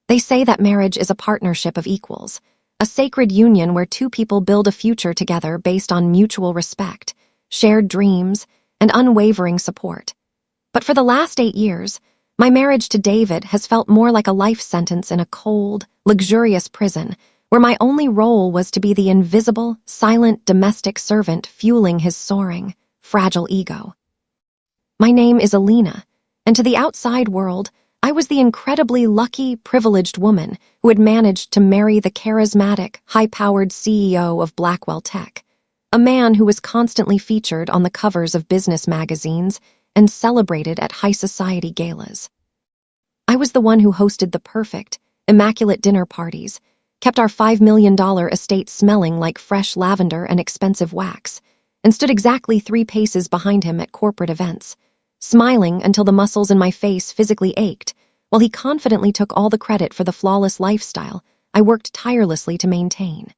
They say that marriage is a partnership of equals, a sacred union where two people build a future together based on mutual respect, shared dreams, and unwavering support. But for the last 8 years, my marriage to David has felt more like a life sentence in a cold, luxurious prison, where my only role was to be the invisible, silent domestic servant fueling his soaring, fragile ego. My name is Elena, and to the outside world, I was the incredibly lucky, privileged woman who had managed to marry the charismatic, high-powered CEO of Blackwell Tech, a man who was constantly featured on the covers of business magazines and celebrated at high society galas. I was the one who hosted the perfect, immaculate dinner parties, kept our $5 million estate smelling like fresh lavender and expensive wax, and stood exactly 3 paces behind him at corporate events, smiling until the muscles in my face physically ached, while he confidently took all the credit for the flawless lifestyle I worked tirelessly to maintain.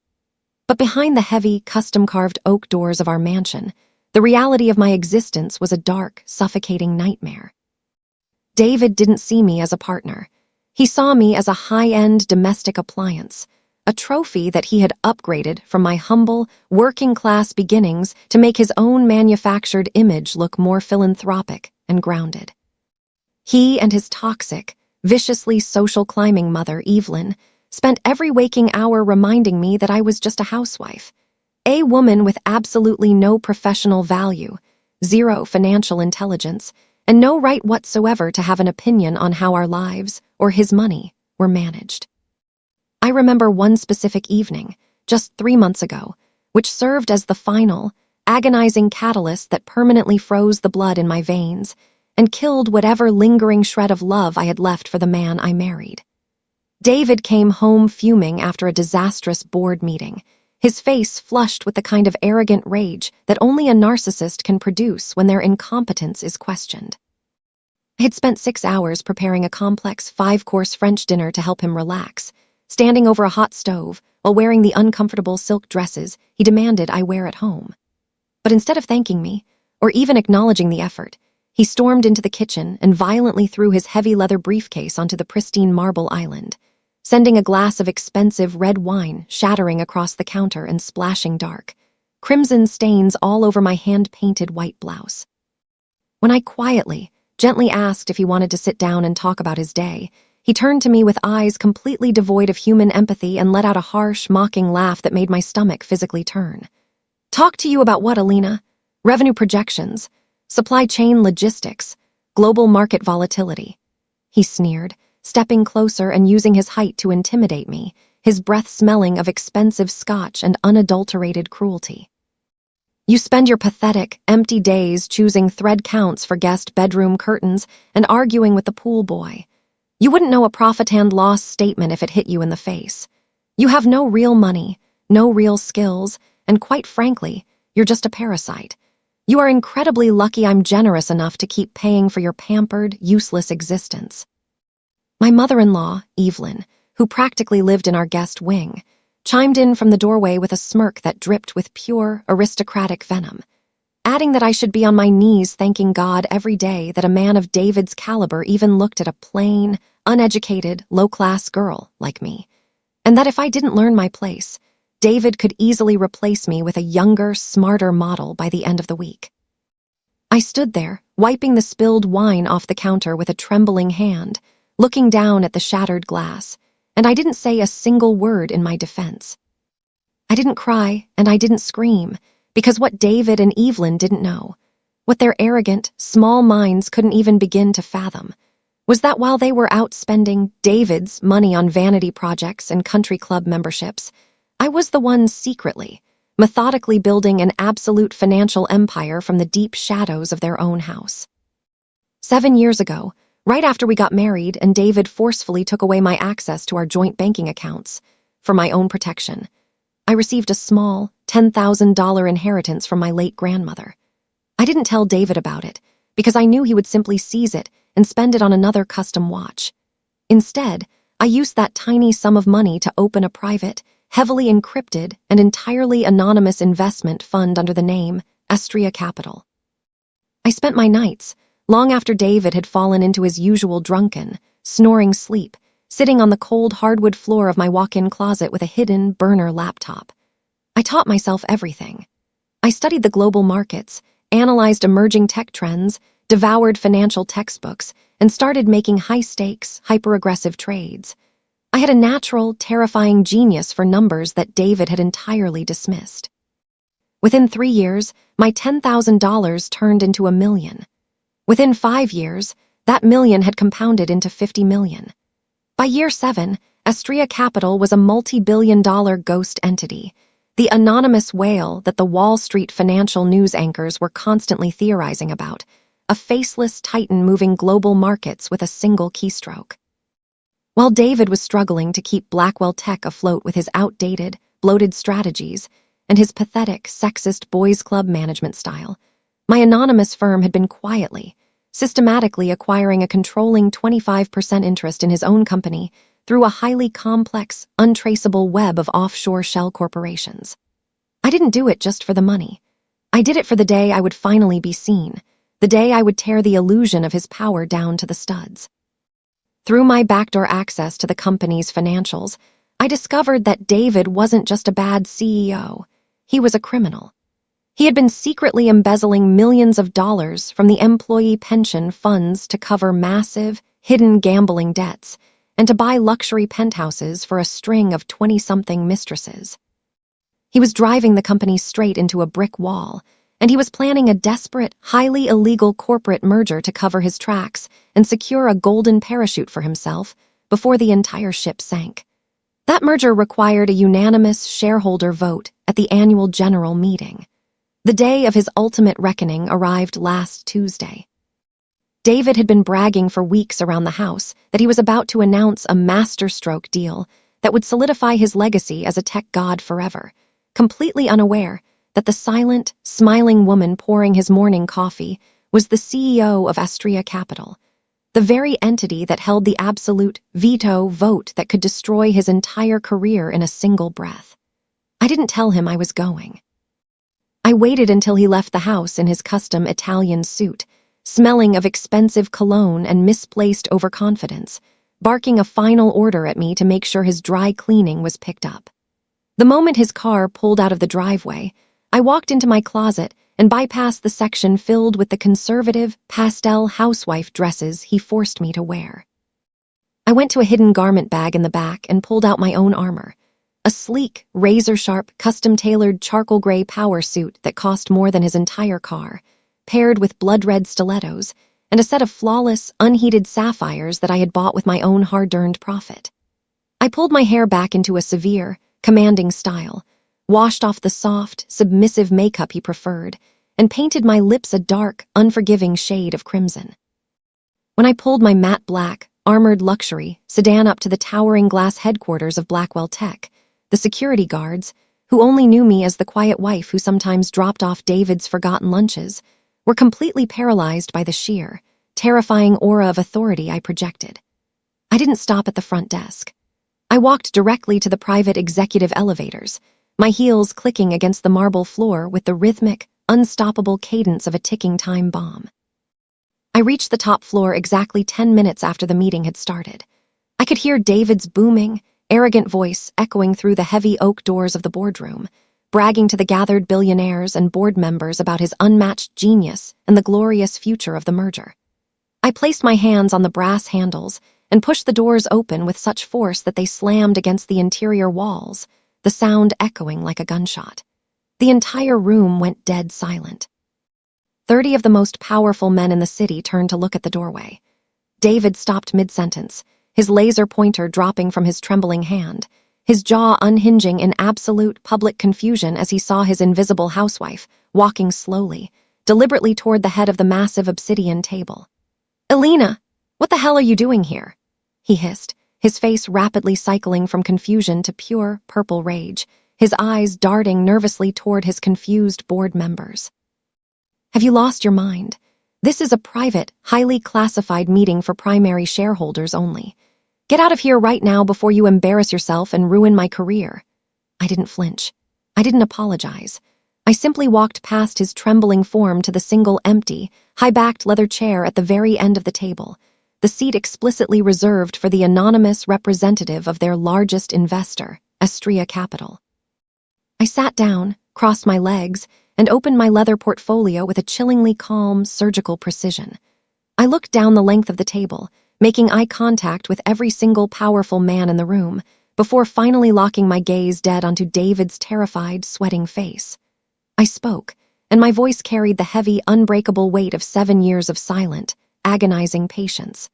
But behind the heavy, custom-carved oak doors of our mansion, the reality of my existence was a dark, suffocating nightmare. David didn't see me as a partner. He saw me as a high-end domestic appliance, a trophy that he had upgraded from my humble, working-class beginnings to make his own manufactured image look more philanthropic and grounded. He and his toxic, viciously social-climbing mother, Evelyn, spent every waking hour reminding me that I was just a housewife, a woman with absolutely no professional value, zero financial intelligence, and no right whatsoever to have an opinion on how our lives, or his money, were managed. I remember one specific evening, just 3 months ago, which served as the final, agonizing catalyst that permanently froze the blood in my veins and killed whatever lingering shred of love I had left for the man I married. David came home fuming after a disastrous board meeting, his face flushed with the kind of arrogant rage that only a narcissist can produce when their incompetence is questioned. I had spent 6 hours preparing a complex 5-course French dinner to help him relax, standing over a hot stove while wearing the uncomfortable silk dresses he demanded I wear at home. But instead of thanking me, or even acknowledging the effort, he stormed into the kitchen and violently threw his heavy leather briefcase onto the pristine marble island, sending a glass of expensive red wine shattering across the counter and splashing dark, crimson stains all over my hand-painted white blouse. When I quietly, gently asked if he wanted to sit down and talk about his day, he turned to me with eyes completely devoid of human empathy and let out a harsh, mocking laugh that made my stomach physically turn. "Talk to you about what, Elena? Revenue projections, supply chain logistics, global market volatility," he sneered, stepping closer and using his height to intimidate me, his breath smelling of expensive scotch and unadulterated cruelty. "You spend your pathetic, empty days choosing thread counts for guest bedroom curtains and arguing with the pool boy. You wouldn't know a profit and loss statement if it hit you in the face. You have no real money, no real skills, and quite frankly, you're just a parasite. You are incredibly lucky I'm generous enough to keep paying for your pampered, useless existence." My mother-in-law, Evelyn, who practically lived in our guest wing, chimed in from the doorway with a smirk that dripped with pure, aristocratic venom, adding that I should be on my knees thanking God every day that a man of David's caliber even looked at a plain, uneducated, low-class girl like me, and that if I didn't learn my place, David could easily replace me with a younger, smarter model by the end of the week. I stood there, wiping the spilled wine off the counter with a trembling hand, looking down at the shattered glass, and I didn't say a single word in my defense. I didn't cry and I didn't scream, because what David and Evelyn didn't know, what their arrogant, small minds couldn't even begin to fathom, was that while they were out spending David's money on vanity projects and country club memberships, I was the one secretly, methodically building an absolute financial empire from the deep shadows of their own house. 7 years ago, right after we got married and David forcefully took away my access to our joint banking accounts, for my own protection, I received a small, $10,000 inheritance from my late grandmother. I didn't tell David about it, because I knew he would simply seize it and spend it on another custom watch. Instead, I used that tiny sum of money to open a private, heavily encrypted, and entirely anonymous investment fund under the name Astraea Capital. I spent my nights, long after David had fallen into his usual drunken, snoring sleep, sitting on the cold hardwood floor of my walk-in closet with a hidden burner laptop. I taught myself everything. I studied the global markets, analyzed emerging tech trends, devoured financial textbooks, and started making high-stakes, hyper-aggressive trades. I had a natural, terrifying genius for numbers that David had entirely dismissed. Within 3 years, my $10,000 turned into $1 million. Within 5 years, that million had compounded into $50 million. By year 7, Astraea Capital was a multi-billion-dollar ghost entity, the anonymous whale that the Wall Street financial news anchors were constantly theorizing about, a faceless titan moving global markets with a single keystroke. While David was struggling to keep Blackwell Tech afloat with his outdated, bloated strategies and his pathetic, sexist boys' club management style, my anonymous firm had been quietly, systematically acquiring a controlling 25% interest in his own company through a highly complex, untraceable web of offshore shell corporations. I didn't do it just for the money. I did it for the day I would finally be seen, the day I would tear the illusion of his power down to the studs. Through my backdoor access to the company's financials, I discovered that David wasn't just a bad CEO. He was a criminal. He had been secretly embezzling millions of dollars from the employee pension funds to cover massive, hidden gambling debts and to buy luxury penthouses for a string of 20-something mistresses. He was driving the company straight into a brick wall, and he was planning a desperate, highly illegal corporate merger to cover his tracks and secure a golden parachute for himself before the entire ship sank. That merger required a unanimous shareholder vote at the annual general meeting. The day of his ultimate reckoning arrived last Tuesday. David had been bragging for weeks around the house that he was about to announce a masterstroke deal that would solidify his legacy as a tech god forever, completely unaware that the silent, smiling woman pouring his morning coffee was the CEO of Astraea Capital, the very entity that held the absolute veto vote that could destroy his entire career in a single breath. I didn't tell him I was going. I waited until he left the house in his custom Italian suit, smelling of expensive cologne and misplaced overconfidence, barking a final order at me to make sure his dry cleaning was picked up. The moment his car pulled out of the driveway, I walked into my closet and bypassed the section filled with the conservative, pastel housewife dresses he forced me to wear. I went to a hidden garment bag in the back and pulled out my own armor, a sleek, razor-sharp, custom-tailored charcoal gray power suit that cost more than his entire car, paired with blood-red stilettos and a set of flawless, unheated sapphires that I had bought with my own hard-earned profit. I pulled my hair back into a severe, commanding style, washed off the soft, submissive makeup he preferred, and painted my lips a dark, unforgiving shade of crimson. When I pulled my matte black, armored luxury sedan up to the towering glass headquarters of Blackwell Tech, the security guards, who only knew me as the quiet wife who sometimes dropped off David's forgotten lunches, were completely paralyzed by the sheer, terrifying aura of authority I projected. I didn't stop at the front desk. I walked directly to the private executive elevators, my heels clicking against the marble floor with the rhythmic, unstoppable cadence of a ticking time bomb. I reached the top floor exactly 10 minutes after the meeting had started. I could hear David's booming, arrogant voice echoing through the heavy oak doors of the boardroom, bragging to the gathered billionaires and board members about his unmatched genius and the glorious future of the merger. I placed my hands on the brass handles and pushed the doors open with such force that they slammed against the interior walls, the sound echoing like a gunshot. The entire room went dead silent. 30 of the most powerful men in the city turned to look at the doorway. David stopped mid-sentence, his laser pointer dropping from his trembling hand, his jaw unhinging in absolute public confusion as he saw his invisible housewife walking slowly, deliberately toward the head of the massive obsidian table. "Elena, what the hell are you doing here?" he hissed, his face rapidly cycling from confusion to pure, purple rage, his eyes darting nervously toward his confused board members. "Have you lost your mind? This is a private, highly classified meeting for primary shareholders only. Get out of here right now before you embarrass yourself and ruin my career." I didn't flinch. I didn't apologize. I simply walked past his trembling form to the single empty, high-backed leather chair at the very end of the table, the seat explicitly reserved for the anonymous representative of their largest investor, Astraea Capital. I sat down, crossed my legs, and opened my leather portfolio with a chillingly calm, surgical precision. I looked down the length of the table, making eye contact with every single powerful man in the room, before finally locking my gaze dead onto David's terrified, sweating face. I spoke, and my voice carried the heavy, unbreakable weight of 7 years of silent, agonizing patience.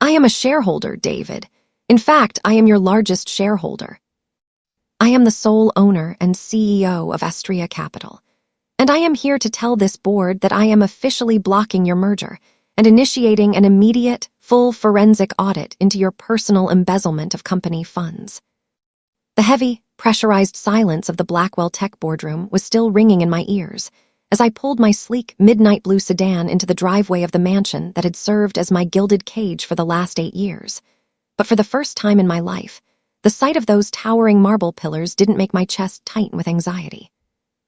I am a shareholder, David. In fact, I am your largest shareholder. I am the sole owner and CEO of Astraea Capital, and I am here to tell this board that I am officially blocking your merger and initiating an immediate, full forensic audit into your personal embezzlement of company funds. The heavy, pressurized silence of the Blackwell Tech boardroom was still ringing in my ears as I pulled my sleek, midnight blue sedan into the driveway of the mansion that had served as my gilded cage for the last 8 years. But for the first time in my life, the sight of those towering marble pillars didn't make my chest tighten with anxiety.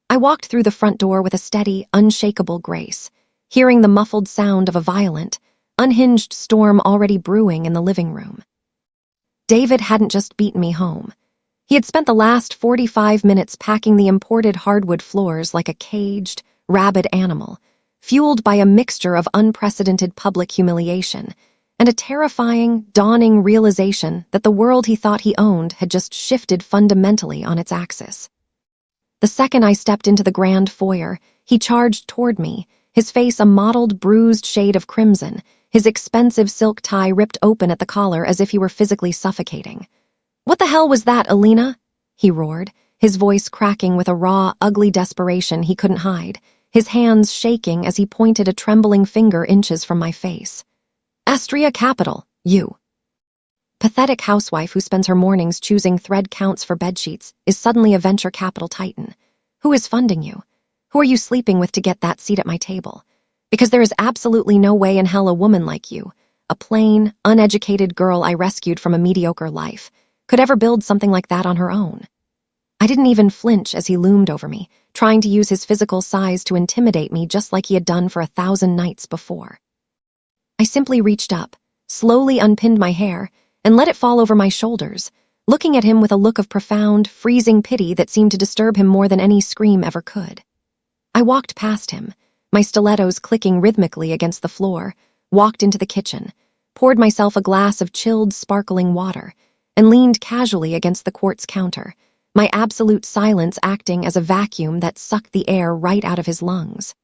I walked through the front door with a steady, unshakable grace, hearing the muffled sound of a violent, unhinged storm already brewing in the living room. David hadn't just beaten me home. He had spent the last 45 minutes packing the imported hardwood floors like a caged, rabid animal, fueled by a mixture of unprecedented public humiliation and a terrifying, dawning realization that the world he thought he owned had just shifted fundamentally on its axis. The second I stepped into the grand foyer, he charged toward me, his face a mottled, bruised shade of crimson, his expensive silk tie ripped open at the collar as if he were physically suffocating. "What the hell was that, Elena?" he roared, his voice cracking with a raw, ugly desperation he couldn't hide, his hands shaking as he pointed a trembling finger inches from my face. "Astraea Capital, you." Pathetic housewife who spends her mornings choosing thread counts for bedsheets is suddenly a venture capital titan. Who is funding you? Who are you sleeping with to get that seat at my table? Because there is absolutely no way in hell a woman like you, a plain, uneducated girl I rescued from a mediocre life, could ever build something like that on her own. I didn't even flinch as he loomed over me, trying to use his physical size to intimidate me just like he had done for 1,000 nights before. I simply reached up, slowly unpinned my hair, and let it fall over my shoulders, looking at him with a look of profound, freezing pity that seemed to disturb him more than any scream ever could. I walked past him, my stilettos clicking rhythmically against the floor, walked into the kitchen, poured myself a glass of chilled, sparkling water, and leaned casually against the quartz counter, my absolute silence acting as a vacuum that sucked the air right out of his lungs.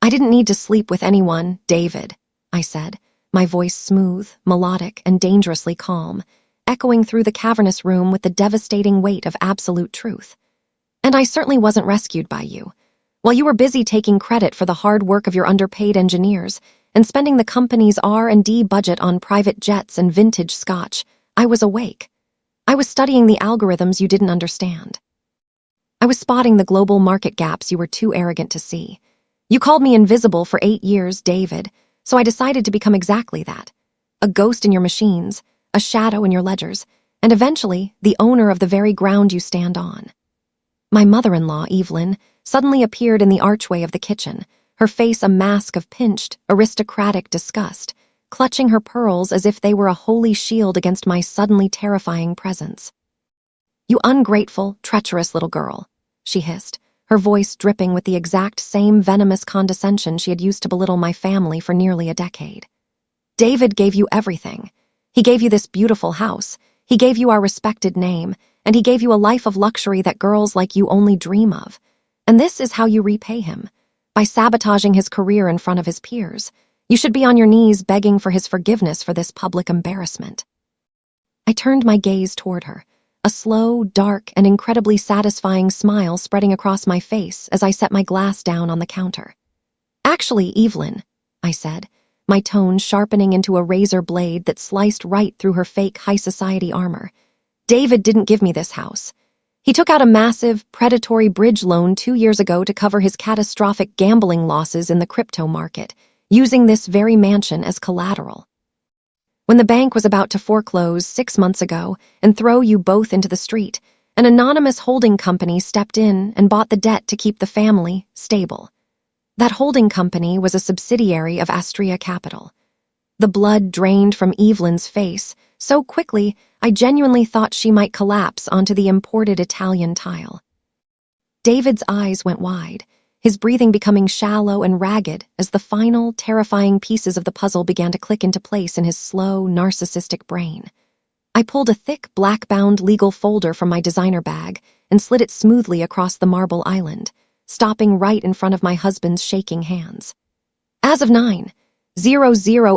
"I didn't need to sleep with anyone, David," I said, my voice smooth, melodic, and dangerously calm, echoing through the cavernous room with the devastating weight of absolute truth. "And I certainly wasn't rescued by you. While you were busy taking credit for the hard work of your underpaid engineers and spending the company's R&D budget on private jets and vintage scotch, I was awake. I was studying the algorithms you didn't understand. I was spotting the global market gaps you were too arrogant to see. You called me invisible for 8 years, David, so I decided to become exactly that. A ghost in your machines, a shadow in your ledgers, and eventually the owner of the very ground you stand on." My mother-in-law, Evelyn, suddenly appeared in the archway of the kitchen, her face a mask of pinched, aristocratic disgust, clutching her pearls as if they were a holy shield against my suddenly terrifying presence. "You ungrateful, treacherous little girl," she hissed, her voice dripping with the exact same venomous condescension she had used to belittle my family for nearly a decade. "David gave you everything. He gave you this beautiful house, he gave you our respected name, and he gave you a life of luxury that girls like you only dream of. And this is how you repay him, by sabotaging his career in front of his peers. You should be on your knees begging for his forgiveness for this public embarrassment." I turned my gaze toward her, a slow, dark, and incredibly satisfying smile spreading across my face as I set my glass down on the counter. "Actually, Evelyn," I said, my tone sharpening into a razor blade that sliced right through her fake high society armor, "David didn't give me this house. He took out a massive, predatory bridge loan 2 years ago to cover his catastrophic gambling losses in the crypto market, using this very mansion as collateral. When the bank was about to foreclose 6 months ago and throw you both into the street, an anonymous holding company stepped in and bought the debt to keep the family stable. That holding company was a subsidiary of Astraea Capital. The blood drained from Evelyn's face so quickly I genuinely thought she might collapse onto the imported Italian tile. David's eyes went wide, his breathing becoming shallow and ragged as the final, terrifying pieces of the puzzle began to click into place in his slow, narcissistic brain. I pulled a thick, black-bound legal folder from my designer bag and slid it smoothly across the marble island, stopping right in front of my husband's shaking hands. As of 9:00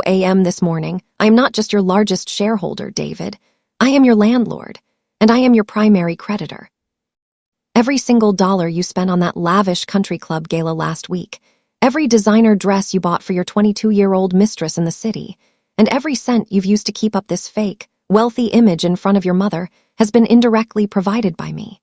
a.m. this morning, I am not just your largest shareholder, David. I am your landlord, and I am your primary creditor. Every single dollar you spent on that lavish country club gala last week, every designer dress you bought for your 22-year-old mistress in the city, and every cent you've used to keep up this fake, wealthy image in front of your mother has been indirectly provided by me.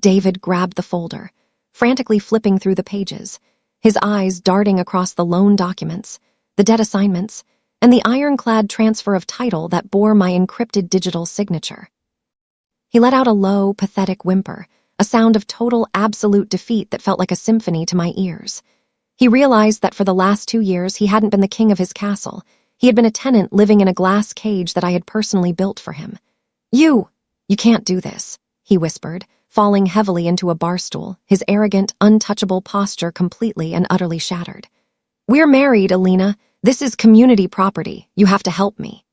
David grabbed the folder, frantically flipping through the pages, his eyes darting across the loan documents, the debt assignments, and the ironclad transfer of title that bore my encrypted digital signature. He let out a low, pathetic whimper, a sound of total, absolute defeat that felt like a symphony to my ears. He realized that for the last 2 years he hadn't been the king of his castle. He had been a tenant living in a glass cage that I had personally built for him. You can't do this," he whispered, falling heavily into a bar stool, his arrogant, untouchable posture completely and utterly shattered. "We're married, Elena. This is community property. You have to help me.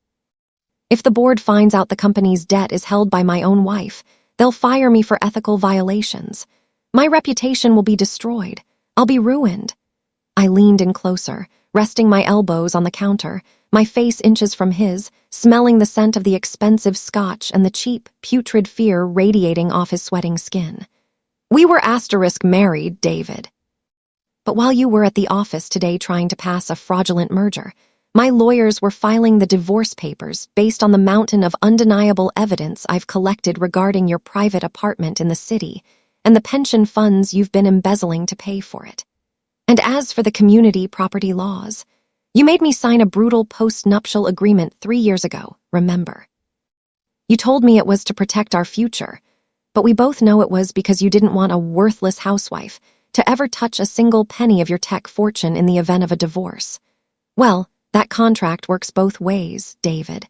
If the board finds out the company's debt is held by my own wife, they'll fire me for ethical violations. My reputation will be destroyed. I'll be ruined." I leaned in closer, resting my elbows on the counter, my face inches from his, smelling the scent of the expensive scotch and the cheap, putrid fear radiating off his sweating skin. "We were *married, David. But while you were at the office today trying to pass a fraudulent merger, my lawyers were filing the divorce papers based on the mountain of undeniable evidence I've collected regarding your private apartment in the city and the pension funds you've been embezzling to pay for it. And as for the community property laws, you made me sign a brutal post-nuptial agreement 3 years ago, remember? You told me it was to protect our future, but we both know it was because you didn't want a worthless housewife to ever touch a single penny of your tech fortune in the event of a divorce. Well, that contract works both ways, David.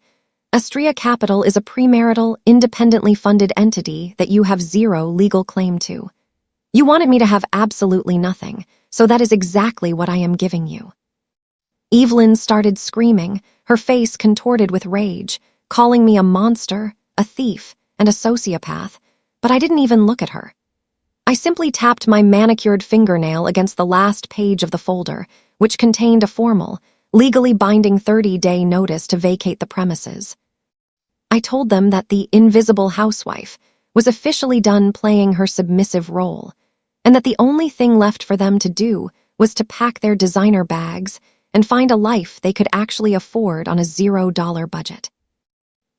Astraea Capital is a premarital, independently funded entity that you have zero legal claim to. You wanted me to have absolutely nothing, so that is exactly what I am giving you." Evelyn started screaming, her face contorted with rage, calling me a monster, a thief, and a sociopath, but I didn't even look at her. I simply tapped my manicured fingernail against the last page of the folder, which contained a formal, legally binding 30-day notice to vacate the premises. I told them that the Invisible Housewife was officially done playing her submissive role, and that the only thing left for them to do was to pack their designer bags and find a life they could actually afford on a $0 budget.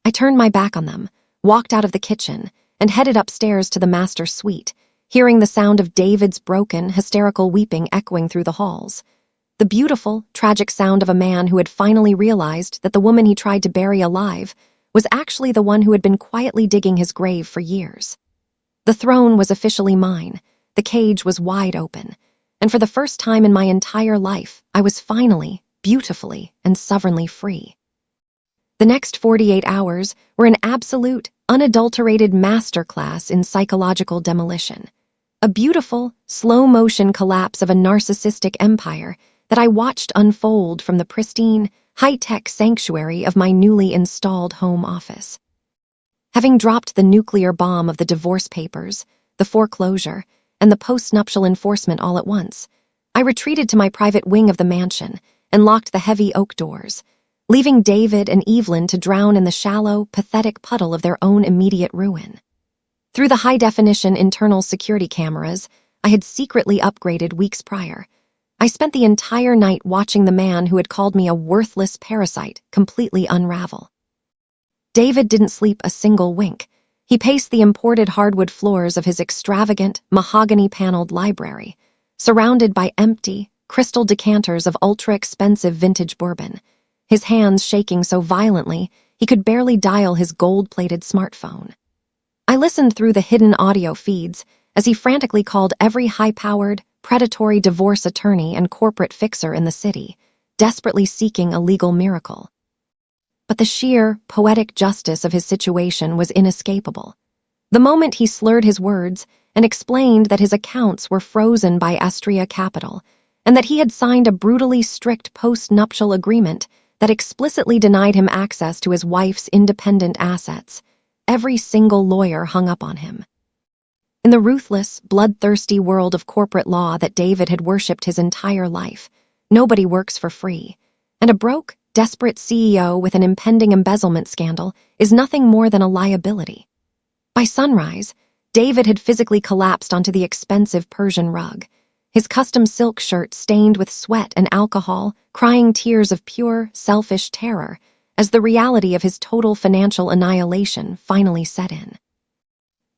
I turned my back on them, walked out of the kitchen, and headed upstairs to the master suite, hearing the sound of David's broken, hysterical weeping echoing through the halls. The beautiful, tragic sound of a man who had finally realized that the woman he tried to bury alive was actually the one who had been quietly digging his grave for years. The throne was officially mine, the cage was wide open, and for the first time in my entire life, I was finally, beautifully, and sovereignly free. The next 48 hours were an absolute, unadulterated masterclass in psychological demolition. A beautiful, slow-motion collapse of a narcissistic empire that I watched unfold from the pristine, high-tech sanctuary of my newly installed home office. Having dropped the nuclear bomb of the divorce papers, the foreclosure, and the post-nuptial enforcement all at once, I retreated to my private wing of the mansion and locked the heavy oak doors, leaving David and Evelyn to drown in the shallow, pathetic puddle of their own immediate ruin. Through the high-definition internal security cameras I had secretly upgraded weeks prior, I spent the entire night watching the man who had called me a worthless parasite completely unravel. David didn't sleep a single wink. He paced the imported hardwood floors of his extravagant, mahogany-paneled library, surrounded by empty, crystal decanters of ultra-expensive vintage bourbon, his hands shaking so violently he could barely dial his gold-plated smartphone. I listened through the hidden audio feeds as he frantically called every high-powered, predatory divorce attorney and corporate fixer in the city, desperately seeking a legal miracle. But the sheer, poetic justice of his situation was inescapable. The moment he slurred his words and explained that his accounts were frozen by Astraea Capital and that he had signed a brutally strict post-nuptial agreement that explicitly denied him access to his wife's independent assets, every single lawyer hung up on him. In the ruthless, bloodthirsty world of corporate law that David had worshipped his entire life, nobody works for free, and a broke, desperate CEO with an impending embezzlement scandal is nothing more than a liability. By sunrise, David had physically collapsed onto the expensive Persian rug, his custom silk shirt stained with sweat and alcohol, crying tears of pure, selfish terror as the reality of his total financial annihilation finally set in.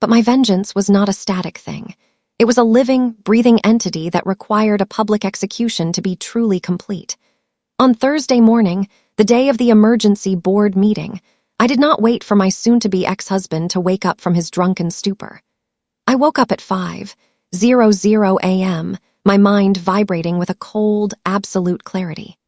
But my vengeance was not a static thing. It was a living, breathing entity that required a public execution to be truly complete. On Thursday morning, the day of the emergency board meeting, I did not wait for my soon-to-be ex-husband to wake up from his drunken stupor. I woke up at 5:00 a.m., my mind vibrating with a cold, absolute clarity.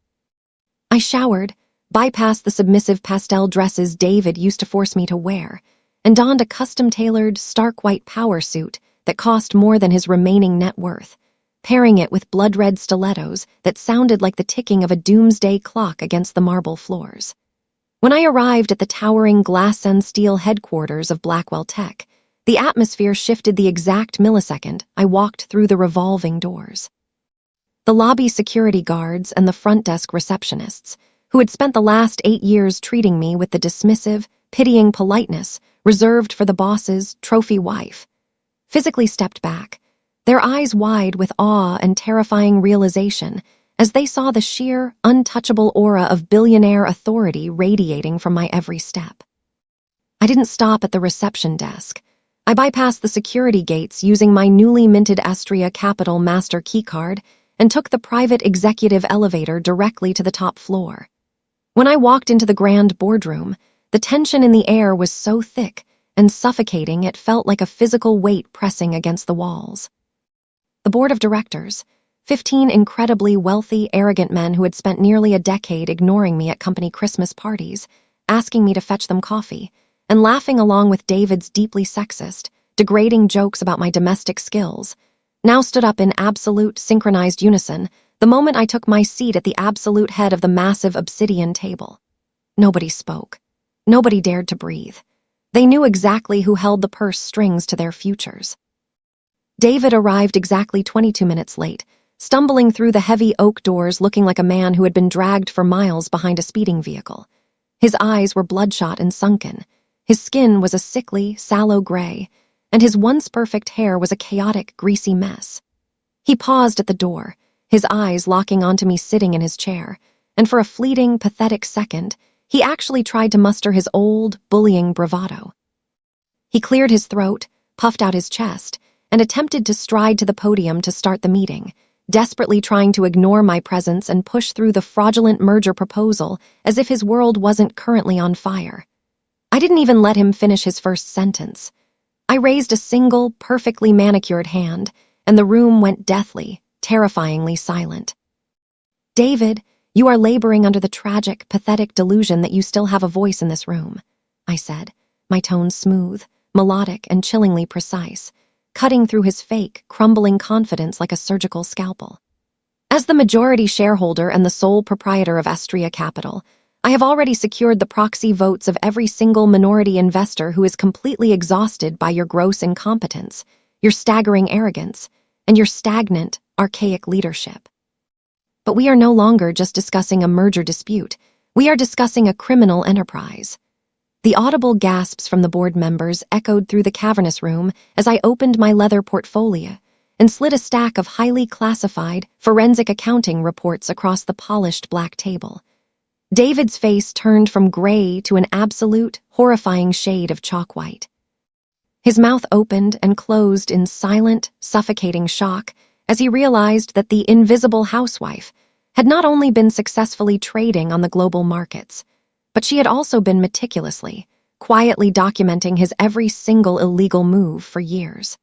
I showered, bypassed the submissive pastel dresses David used to force me to wear, and donned a custom-tailored, stark white power suit that cost more than his remaining net worth, pairing it with blood-red stilettos that sounded like the ticking of a doomsday clock against the marble floors. When I arrived at the towering glass and steel headquarters of Blackwell Tech, the atmosphere shifted the exact millisecond I walked through the revolving doors. The lobby security guards and the front desk receptionists, who had spent the last 8 years treating me with the dismissive, pitying politeness reserved for the boss's trophy wife, physically stepped back, their eyes wide with awe and terrifying realization as they saw the sheer, untouchable aura of billionaire authority radiating from my every step. I didn't stop at the reception desk. I bypassed the security gates using my newly minted Astraea Capital master keycard and took the private executive elevator directly to the top floor. When I walked into the grand boardroom, the tension in the air was so thick and suffocating it felt like a physical weight pressing against the walls. The board of directors, 15 incredibly wealthy, arrogant men who had spent nearly a decade ignoring me at company Christmas parties, asking me to fetch them coffee, and laughing along with David's deeply sexist, degrading jokes about my domestic skills, now stood up in absolute, synchronized unison the moment I took my seat at the absolute head of the massive obsidian table. Nobody spoke. Nobody dared to breathe. They knew exactly who held the purse strings to their futures. David arrived exactly 22 minutes late, stumbling through the heavy oak doors looking like a man who had been dragged for miles behind a speeding vehicle. His eyes were bloodshot and sunken. His skin was a sickly, sallow gray, and his once perfect hair was a chaotic, greasy mess. He paused at the door, his eyes locking onto me sitting in his chair, and for a fleeting, pathetic second, he actually tried to muster his old, bullying bravado. He cleared his throat, puffed out his chest, and attempted to stride to the podium to start the meeting, desperately trying to ignore my presence and push through the fraudulent merger proposal as if his world wasn't currently on fire. I didn't even let him finish his first sentence. I raised a single, perfectly manicured hand, and the room went deathly, terrifyingly silent. "David, you are laboring under the tragic, pathetic delusion that you still have a voice in this room," I said, my tone smooth, melodic, and chillingly precise, cutting through his fake, crumbling confidence like a surgical scalpel. As the majority shareholder and the sole proprietor of Astraea Capital, I have already secured the proxy votes of every single minority investor who is completely exhausted by your gross incompetence, your staggering arrogance, and your stagnant, archaic leadership. But we are no longer just discussing a merger dispute. We are discussing a criminal enterprise. The audible gasps from the board members echoed through the cavernous room as I opened my leather portfolio and slid a stack of highly classified, forensic accounting reports across the polished black table. David's face turned from gray to an absolute, horrifying shade of chalk white. His mouth opened and closed in silent, suffocating shock as he realized that the Invisible Housewife had not only been successfully trading on the global markets, but she had also been meticulously, quietly documenting his every single illegal move for years.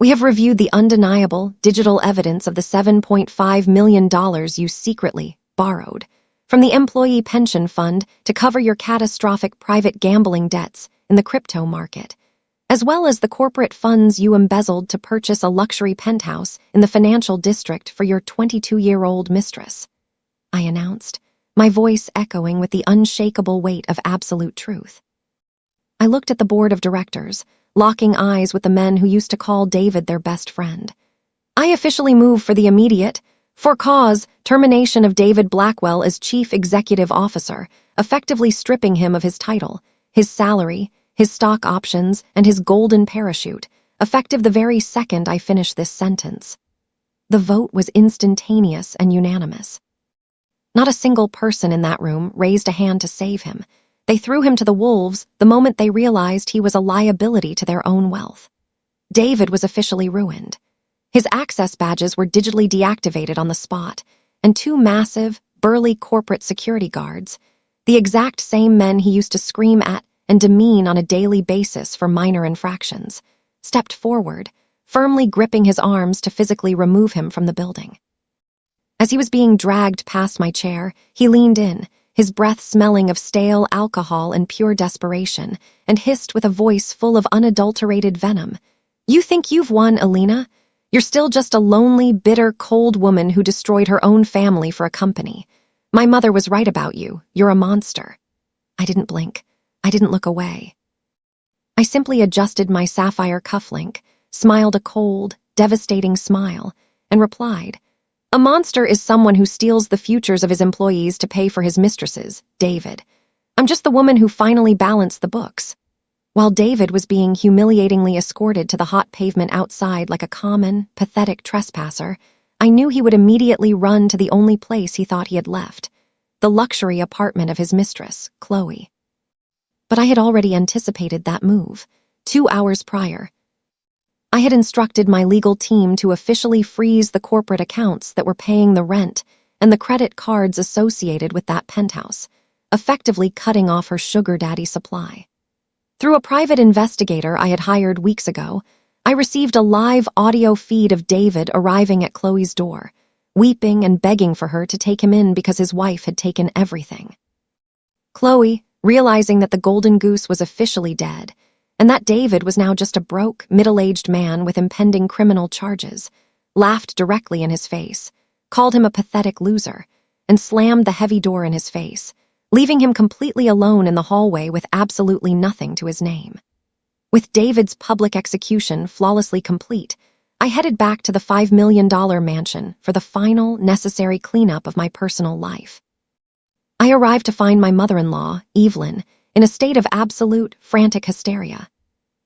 "We have reviewed the undeniable, digital evidence of the $7.5 million you secretly, borrowed, from the employee pension fund to cover your catastrophic private gambling debts in the crypto market, as well as the corporate funds you embezzled to purchase a luxury penthouse in the financial district for your 22-year-old mistress, I announced, my voice echoing with the unshakable weight of absolute truth. I looked at the board of directors, locking eyes with the men who used to call David their best friend. I officially move for the immediate, for cause, termination of David Blackwell as Chief Executive Officer, effectively stripping him of his title, his salary, his stock options, and his golden parachute, effective the very second I finish this sentence. The vote was instantaneous and unanimous. Not a single person in that room raised a hand to save him. They threw him to the wolves the moment they realized he was a liability to their own wealth. David was officially ruined. His access badges were digitally deactivated on the spot, and two massive, burly corporate security guards, the exact same men he used to scream at and demean on a daily basis for minor infractions, stepped forward, firmly gripping his arms to physically remove him from the building. As he was being dragged past my chair, he leaned in, his breath smelling of stale alcohol and pure desperation, and hissed with a voice full of unadulterated venom. "You think you've won, Elena? You're still just a lonely, bitter, cold woman who destroyed her own family for a company. My mother was right about you. You're a monster." I didn't blink. I didn't look away. I simply adjusted my sapphire cufflink, smiled a cold, devastating smile, and replied, "A monster is someone who steals the futures of his employees to pay for his mistresses, David. I'm just the woman who finally balanced the books." While David was being humiliatingly escorted to the hot pavement outside like a common, pathetic trespasser, I knew he would immediately run to the only place he thought he had left, the luxury apartment of his mistress, Chloe. But I had already anticipated that move, 2 hours prior. I had instructed my legal team to officially freeze the corporate accounts that were paying the rent and the credit cards associated with that penthouse, effectively cutting off her sugar daddy supply. Through a private investigator I had hired weeks ago, I received a live audio feed of David arriving at Chloe's door, weeping and begging for her to take him in because his wife had taken everything. Chloe, realizing that the golden goose was officially dead, and that David was now just a broke, middle-aged man with impending criminal charges, laughed directly in his face, called him a pathetic loser, and slammed the heavy door in his face, leaving him completely alone in the hallway with absolutely nothing to his name. With David's public execution flawlessly complete, I headed back to the $5 million mansion for the final, necessary cleanup of my personal life. I arrived to find my mother-in-law, Evelyn, in a state of absolute, frantic hysteria.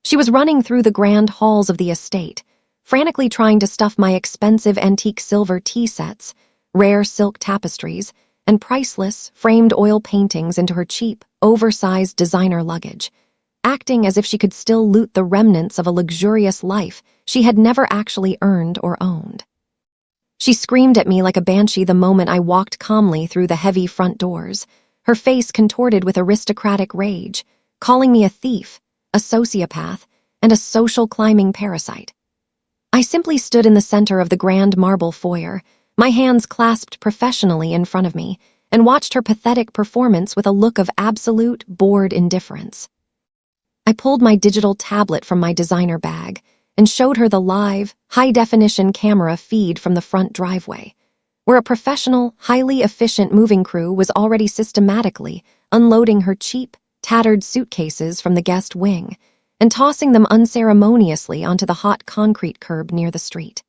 She was running through the grand halls of the estate, frantically trying to stuff my expensive antique silver tea sets, rare silk tapestries, and priceless, framed oil paintings into her cheap, oversized designer luggage, acting as if she could still loot the remnants of a luxurious life she had never actually earned or owned. She screamed at me like a banshee the moment I walked calmly through the heavy front doors, her face contorted with aristocratic rage, calling me a thief, a sociopath, and a social climbing parasite. I simply stood in the center of the grand marble foyer, my hands clasped professionally in front of me, and watched her pathetic performance with a look of absolute, bored indifference. I pulled my digital tablet from my designer bag and showed her the live, high-definition camera feed from the front driveway, where a professional, highly efficient moving crew was already systematically unloading her cheap, tattered suitcases from the guest wing and tossing them unceremoniously onto the hot concrete curb near the street.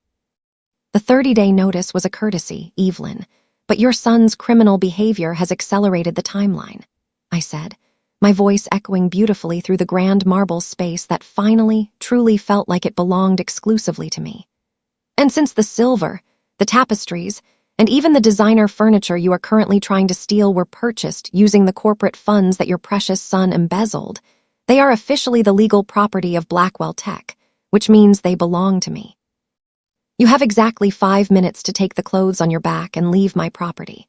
"The 30-day notice was a courtesy, Evelyn, but your son's criminal behavior has accelerated the timeline," I said, my voice echoing beautifully through the grand marble space that finally, truly felt like it belonged exclusively to me. "And since the silver, the tapestries, and even the designer furniture you are currently trying to steal were purchased using the corporate funds that your precious son embezzled, they are officially the legal property of Blackwell Tech, which means they belong to me. You have exactly 5 minutes to take the clothes on your back and leave my property.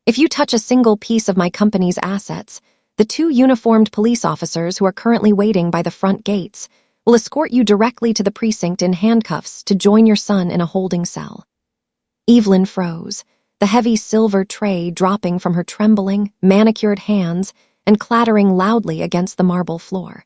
If you touch a single piece of my company's assets, the 2 uniformed police officers who are currently waiting by the front gates will escort you directly to the precinct in handcuffs to join your son in a holding cell." Evelyn froze, the heavy silver tray dropping from her trembling, manicured hands and clattering loudly against the marble floor.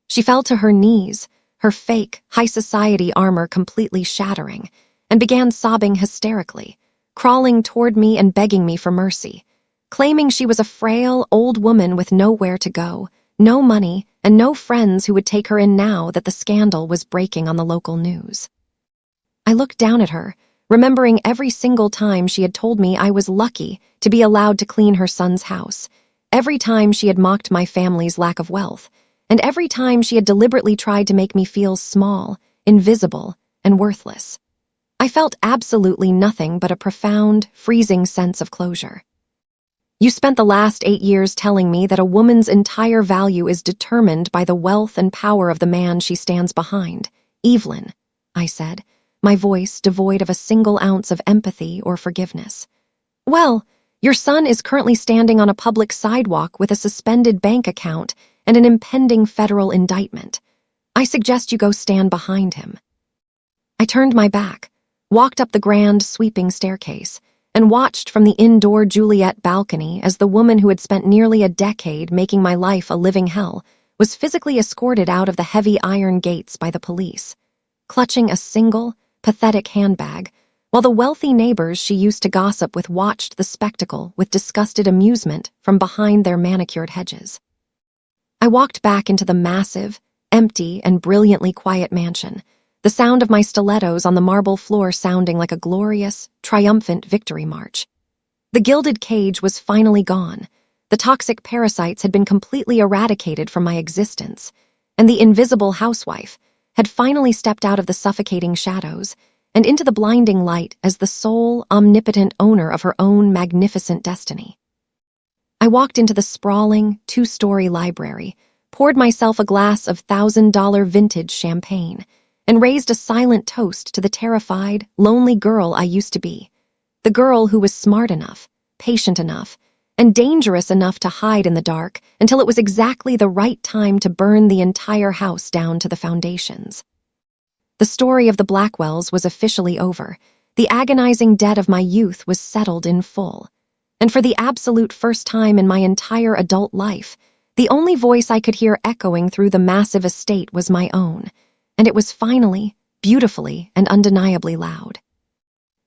She fell to her knees, her fake, high society armor completely shattering, and began sobbing hysterically, crawling toward me and begging me for mercy, claiming she was a frail, old woman with nowhere to go, no money, and no friends who would take her in now that the scandal was breaking on the local news. I looked down at her, remembering every single time she had told me I was lucky to be allowed to clean her son's house, every time she had mocked my family's lack of wealth, and every time she had deliberately tried to make me feel small, invisible, and worthless. I felt absolutely nothing but a profound, freezing sense of closure. You spent the last 8 years telling me that a woman's entire value is determined by the wealth and power of the man she stands behind. Evelyn, I said, my voice devoid of a single ounce of empathy or forgiveness. Well, your son is currently standing on a public sidewalk with a suspended bank account and an impending federal indictment. I suggest you go stand behind him. I turned my back, walked up the grand, sweeping staircase, and watched from the indoor Juliet balcony as the woman who had spent nearly a decade making my life a living hell was physically escorted out of the heavy iron gates by the police, clutching a single, pathetic handbag, while the wealthy neighbors she used to gossip with watched the spectacle with disgusted amusement from behind their manicured hedges. I walked back into the massive, empty, and brilliantly quiet mansion, the sound of my stilettos on the marble floor sounding like a glorious, triumphant victory march. The gilded cage was finally gone, the toxic parasites had been completely eradicated from my existence, and the invisible housewife had finally stepped out of the suffocating shadows and into the blinding light as the sole, omnipotent owner of her own magnificent destiny. I walked into the sprawling, 2-story library, poured myself a glass of $1,000 vintage champagne, and raised a silent toast to the terrified, lonely girl I used to be, the girl who was smart enough, patient enough, and dangerous enough to hide in the dark until it was exactly the right time to burn the entire house down to the foundations. The story of the Blackwells was officially over. The agonizing debt of my youth was settled in full. And for the absolute first time in my entire adult life, the only voice I could hear echoing through the massive estate was my own, and it was finally, beautifully, and undeniably loud.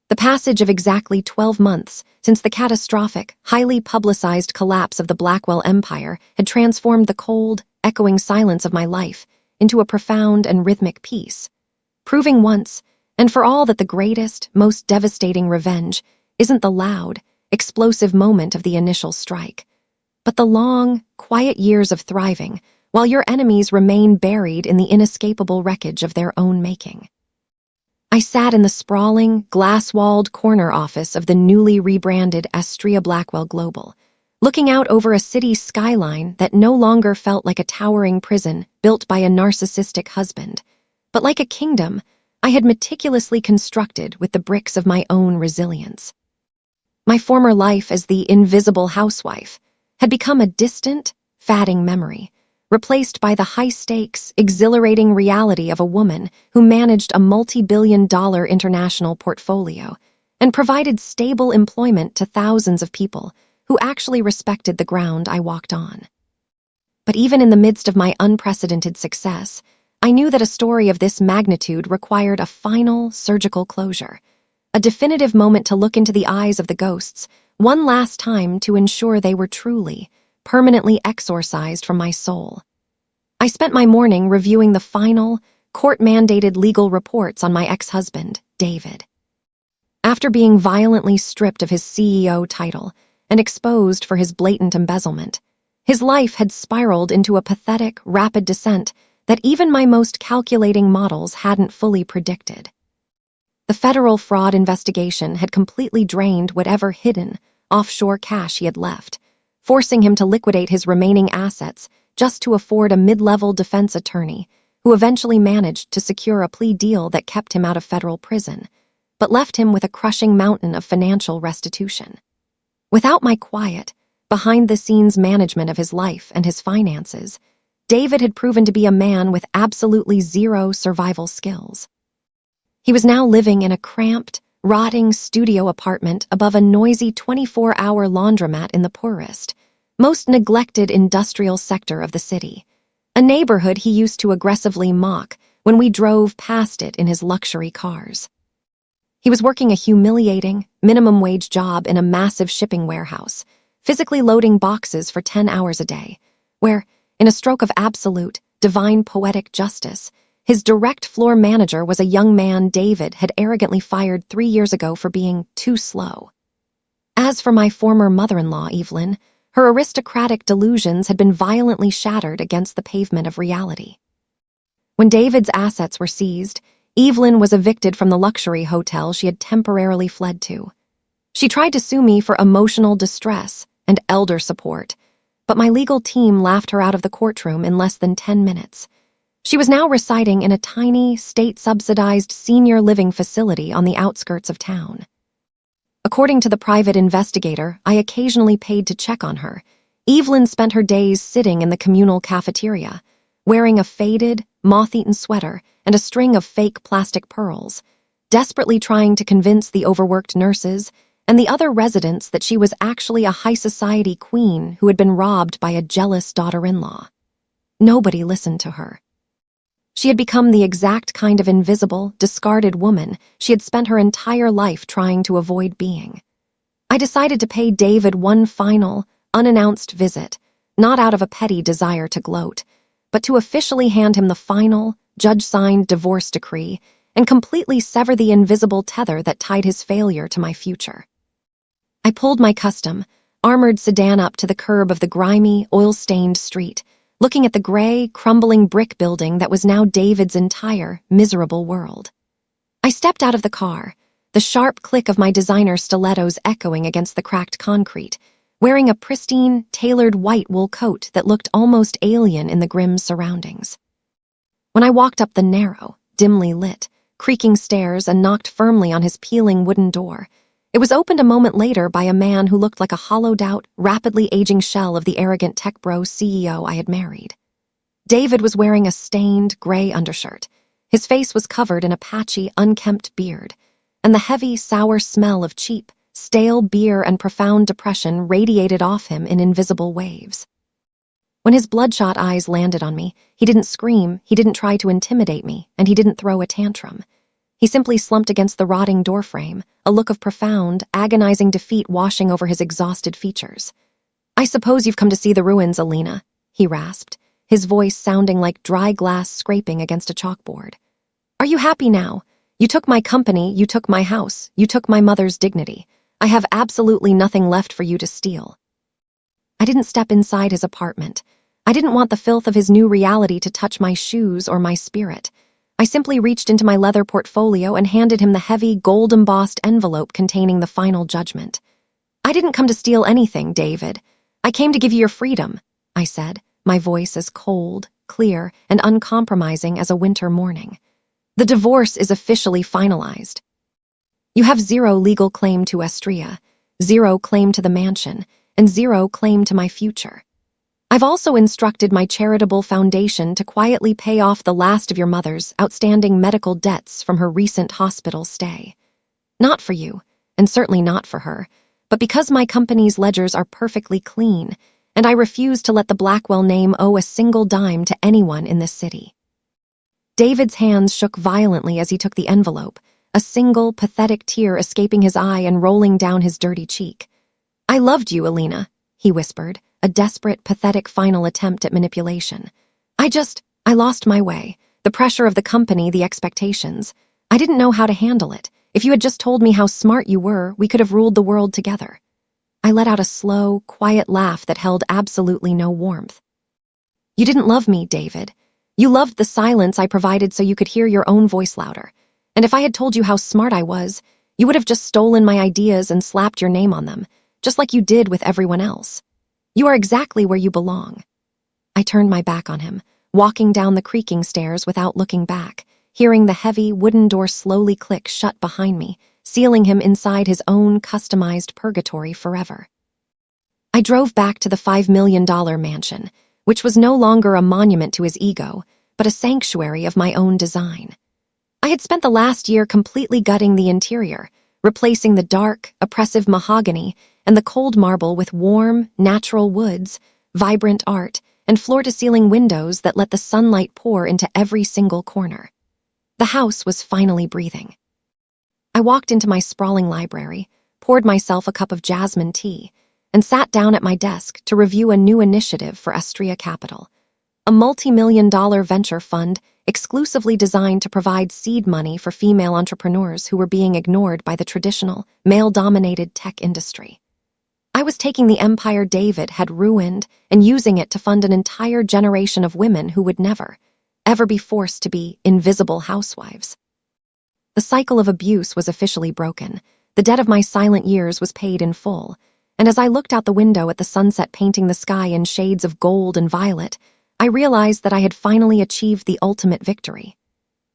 The passage of exactly 12 months since the catastrophic, highly publicized collapse of the Blackwell Empire had transformed the cold, echoing silence of my life into a profound and rhythmic peace, proving once and for all that the greatest, most devastating revenge isn't the loud, explosive moment of the initial strike, but the long, quiet years of thriving while your enemies remain buried in the inescapable wreckage of their own making. I sat in the sprawling, glass-walled corner office of the newly rebranded Astraea Blackwell Global, looking out over a city skyline that no longer felt like a towering prison built by a narcissistic husband, but like a kingdom I had meticulously constructed with the bricks of my own resilience. My former life as the invisible housewife had become a distant, fading memory, replaced by the high-stakes, exhilarating reality of a woman who managed a multi-billion-dollar international portfolio and provided stable employment to thousands of people who actually respected the ground I walked on. But even in the midst of my unprecedented success, I knew that a story of this magnitude required a final, surgical closure, a definitive moment to look into the eyes of the ghosts one last time to ensure they were truly, permanently exorcised from my soul. I spent my morning reviewing the final, court-mandated legal reports on my ex-husband, David. After being violently stripped of his CEO title and exposed for his blatant embezzlement, his life had spiraled into a pathetic, rapid descent that even my most calculating models hadn't fully predicted. The federal fraud investigation had completely drained whatever hidden, offshore cash he had left, forcing him to liquidate his remaining assets just to afford a mid-level defense attorney who eventually managed to secure a plea deal that kept him out of federal prison, but left him with a crushing mountain of financial restitution. Without my quiet, behind-the-scenes management of his life and his finances, David had proven to be a man with absolutely zero survival skills. He was now living in a cramped, rotting studio apartment above a noisy 24-hour laundromat in the poorest, most neglected industrial sector of the city, a neighborhood he used to aggressively mock when we drove past it in his luxury cars. He was working a humiliating, minimum-wage job in a massive shipping warehouse, physically loading boxes for 10 hours a day, where, in a stroke of absolute, divine poetic justice, his direct floor manager was a young man David had arrogantly fired 3 years ago for being too slow. As for my former mother-in-law, Evelyn, her aristocratic delusions had been violently shattered against the pavement of reality. When David's assets were seized, Evelyn was evicted from the luxury hotel she had temporarily fled to. She tried to sue me for emotional distress and elder support, but my legal team laughed her out of the courtroom in less than 10 minutes. She was now residing in a tiny, state-subsidized senior living facility on the outskirts of town. According to the private investigator I occasionally paid to check on her, Evelyn spent her days sitting in the communal cafeteria, wearing a faded, moth-eaten sweater and a string of fake plastic pearls, desperately trying to convince the overworked nurses and the other residents that she was actually a high-society queen who had been robbed by a jealous daughter-in-law. Nobody listened to her. She had become the exact kind of invisible, discarded woman she had spent her entire life trying to avoid being. I decided to pay David one final, unannounced visit, not out of a petty desire to gloat, but to officially hand him the final, judge-signed divorce decree and completely sever the invisible tether that tied his failure to my future. I pulled my custom, armored sedan up to the curb of the grimy, oil-stained street, looking at the gray, crumbling brick building that was now David's entire, miserable world. I stepped out of the car, the sharp click of my designer stilettos echoing against the cracked concrete, wearing a pristine, tailored white wool coat that looked almost alien in the grim surroundings. When I walked up the narrow, dimly lit, creaking stairs and knocked firmly on his peeling wooden door, it was opened a moment later by a man who looked like a hollowed-out, rapidly aging shell of the arrogant tech bro CEO I had married. David was wearing a stained, gray undershirt. His face was covered in a patchy, unkempt beard, and the heavy, sour smell of cheap, stale beer and profound depression radiated off him in invisible waves. When his bloodshot eyes landed on me, he didn't scream, he didn't try to intimidate me, and he didn't throw a tantrum. He simply slumped against the rotting doorframe, a look of profound, agonizing defeat washing over his exhausted features. "I suppose you've come to see the ruins, Elena," he rasped, his voice sounding like dry glass scraping against a chalkboard. "Are you happy now? You took my company, you took my house, you took my mother's dignity. I have absolutely nothing left for you to steal." I didn't step inside his apartment. I didn't want the filth of his new reality to touch my shoes or my spirit. I simply reached into my leather portfolio and handed him the heavy, gold-embossed envelope containing the final judgment. "I didn't come to steal anything, David. I came to give you your freedom," I said, my voice as cold, clear, and uncompromising as a winter morning. "The divorce is officially finalized. You have zero legal claim to Astraea, zero claim to the mansion, and zero claim to my future. I've also instructed my charitable foundation to quietly pay off the last of your mother's outstanding medical debts from her recent hospital stay. Not for you, and certainly not for her, but because my company's ledgers are perfectly clean, and I refuse to let the Blackwell name owe a single dime to anyone in this city." David's hands shook violently as he took the envelope, a single, pathetic tear escaping his eye and rolling down his dirty cheek. "I loved you, Elena," he whispered, a desperate, pathetic final attempt at manipulation. I lost my way. The pressure of the company, the expectations. I didn't know how to handle it. If you had just told me how smart you were, we could have ruled the world together." I let out a slow, quiet laugh that held absolutely no warmth. "You didn't love me, David. You loved the silence I provided so you could hear your own voice louder. And if I had told you how smart I was, you would have just stolen my ideas and slapped your name on them, just like you did with everyone else. You are exactly where you belong." I turned my back on him, walking down the creaking stairs without looking back, hearing the heavy wooden door slowly click shut behind me, sealing him inside his own customized purgatory forever. I drove back to the $5 million mansion, which was no longer a monument to his ego, but a sanctuary of my own design. I had spent the last year completely gutting the interior, replacing the dark, oppressive mahogany and the cold marble with warm, natural woods, vibrant art, and floor-to-ceiling windows that let the sunlight pour into every single corner. The house was finally breathing. I walked into my sprawling library, poured myself a cup of jasmine tea, and sat down at my desk to review a new initiative for Astraea Capital, a multi-million-dollar venture fund exclusively designed to provide seed money for female entrepreneurs who were being ignored by the traditional, male-dominated tech industry. I was taking the empire David had ruined and using it to fund an entire generation of women who would never, ever be forced to be invisible housewives. The cycle of abuse was officially broken. The debt of my silent years was paid in full, and as I looked out the window at the sunset painting the sky in shades of gold and violet, I realized that I had finally achieved the ultimate victory.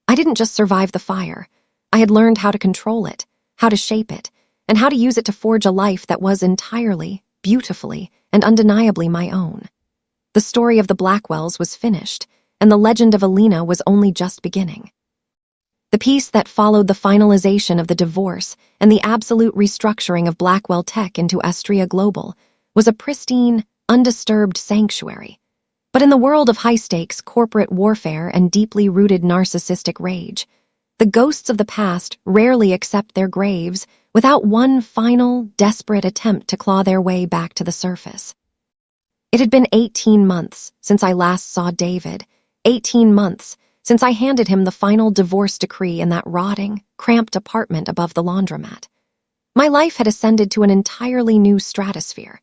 I didn't just survive the fire. I had learned how to control it, how to shape it, and how to use it to forge a life that was entirely, beautifully, and undeniably my own. The story of the Blackwells was finished, and the legend of Elena was only just beginning. The piece that followed the finalization of the divorce and the absolute restructuring of Blackwell Tech into Astraea Global was a pristine, undisturbed sanctuary. But in the world of high-stakes corporate warfare and deeply rooted narcissistic rage, the ghosts of the past rarely accept their graves without one final, desperate attempt to claw their way back to the surface. It had been 18 months since I last saw David, 18 months since I handed him the final divorce decree in that rotting, cramped apartment above the laundromat. My life had ascended to an entirely new stratosphere.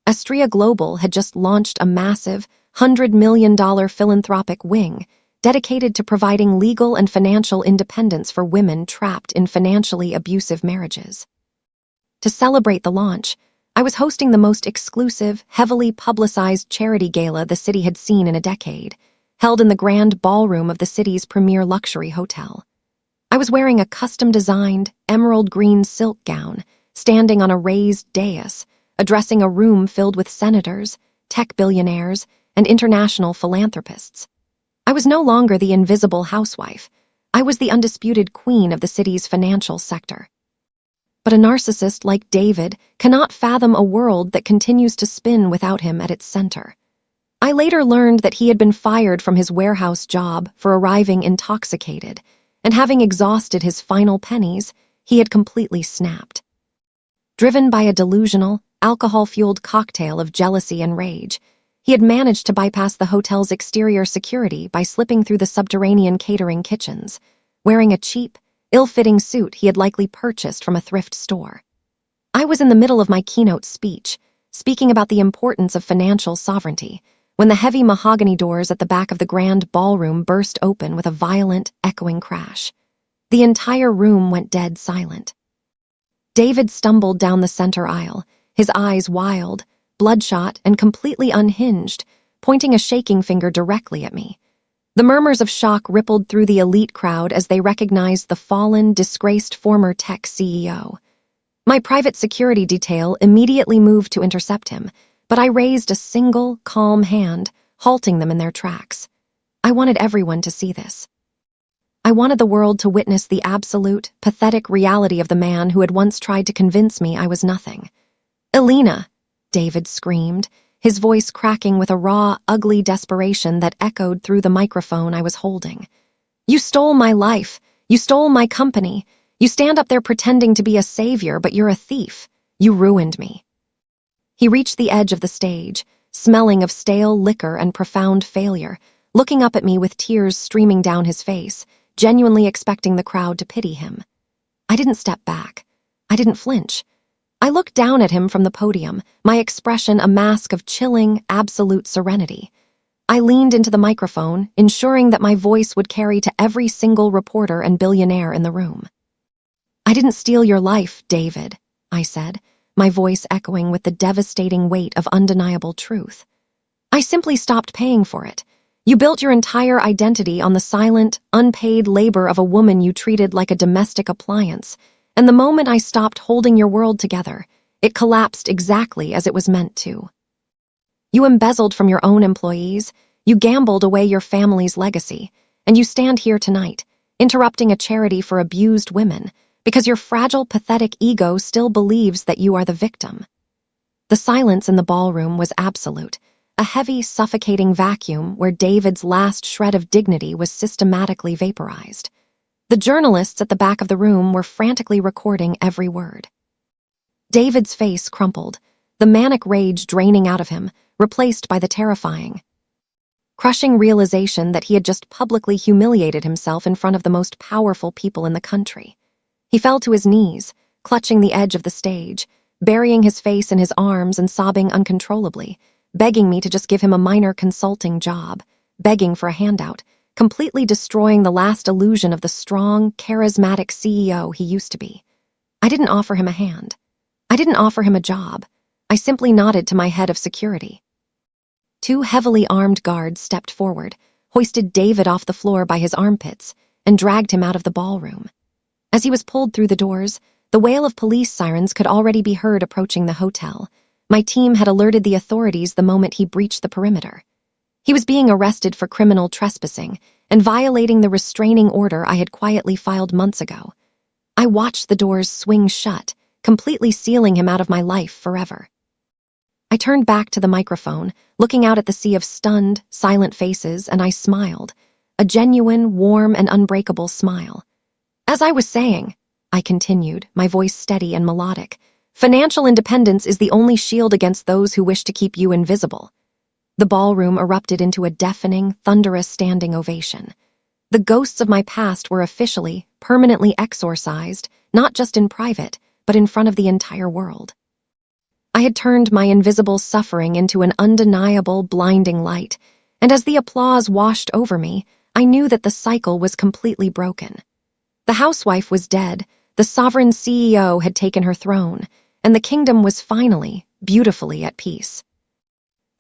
Astraea Global had just launched a massive, $100 million philanthropic wing dedicated to providing legal and financial independence for women trapped in financially abusive marriages. To celebrate the launch, I was hosting the most exclusive, heavily publicized charity gala the city had seen in a decade, held in the grand ballroom of the city's premier luxury hotel. I was wearing a custom-designed, emerald green silk gown, standing on a raised dais, addressing a room filled with senators, tech billionaires, and international philanthropists. I was no longer the invisible housewife. I was the undisputed queen of the city's financial sector. But a narcissist like David cannot fathom a world that continues to spin without him at its center. I later learned that he had been fired from his warehouse job for arriving intoxicated, and having exhausted his final pennies, he had completely snapped. Driven by a delusional, alcohol-fueled cocktail of jealousy and rage, he had managed to bypass the hotel's exterior security by slipping through the subterranean catering kitchens, wearing a cheap, ill-fitting suit he had likely purchased from a thrift store. I was in the middle of my keynote speech, speaking about the importance of financial sovereignty, when the heavy mahogany doors at the back of the grand ballroom burst open with a violent, echoing crash. The entire room went dead silent. David stumbled down the center aisle, his eyes wild, bloodshot, and completely unhinged, pointing a shaking finger directly at me. The murmurs of shock rippled through the elite crowd as they recognized the fallen, disgraced former tech CEO. My private security detail immediately moved to intercept him, but I raised a single, calm hand, halting them in their tracks. I wanted everyone to see this. I wanted the world to witness the absolute, pathetic reality of the man who had once tried to convince me I was nothing. "Elena!" David screamed, his voice cracking with a raw, ugly desperation that echoed through the microphone I was holding. "You stole my life. You stole my company. You stand up there pretending to be a savior, but you're a thief. You ruined me." He reached the edge of the stage, smelling of stale liquor and profound failure, looking up at me with tears streaming down his face, genuinely expecting the crowd to pity him. I didn't step back. I didn't flinch. I looked down at him from the podium, my expression a mask of chilling, absolute serenity. I leaned into the microphone, ensuring that my voice would carry to every single reporter and billionaire in the room. "I didn't steal your life, David," I said, my voice echoing with the devastating weight of undeniable truth. "I simply stopped paying for it. You built your entire identity on the silent, unpaid labor of a woman you treated like a domestic appliance, and the moment I stopped holding your world together, it collapsed exactly as it was meant to. You embezzled from your own employees, you gambled away your family's legacy, and you stand here tonight, interrupting a charity for abused women, because your fragile, pathetic ego still believes that you are the victim. The silence in the ballroom was absolute, a heavy, suffocating vacuum where David's last shred of dignity was systematically vaporized. The journalists at the back of the room were frantically recording every word. David's face crumpled, the manic rage draining out of him, replaced by the terrifying, crushing realization that he had just publicly humiliated himself in front of the most powerful people in the country. He fell to his knees, clutching the edge of the stage, burying his face in his arms and sobbing uncontrollably, begging me to just give him a minor consulting job, begging for a handout, completely destroying the last illusion of the strong, charismatic CEO he used to be. I didn't offer him a hand. I didn't offer him a job. I simply nodded to my head of security. 2 heavily armed guards stepped forward, hoisted David off the floor by his armpits, and dragged him out of the ballroom. As he was pulled through the doors, the wail of police sirens could already be heard approaching the hotel. My team had alerted the authorities the moment he breached the perimeter. He was being arrested for criminal trespassing and violating the restraining order I had quietly filed months ago. I watched the doors swing shut, completely sealing him out of my life forever. I turned back to the microphone, looking out at the sea of stunned, silent faces, and I smiled, a genuine, warm, and unbreakable smile. As I was saying, I continued, my voice steady and melodic, financial independence is the only shield against those who wish to keep you invisible. The ballroom erupted into a deafening, thunderous standing ovation. The ghosts of my past were officially, permanently exorcised, not just in private, but in front of the entire world. I had turned my invisible suffering into an undeniable, blinding light, and as the applause washed over me, I knew that the cycle was completely broken. The housewife was dead, the sovereign CEO had taken her throne, and the kingdom was finally, beautifully at peace.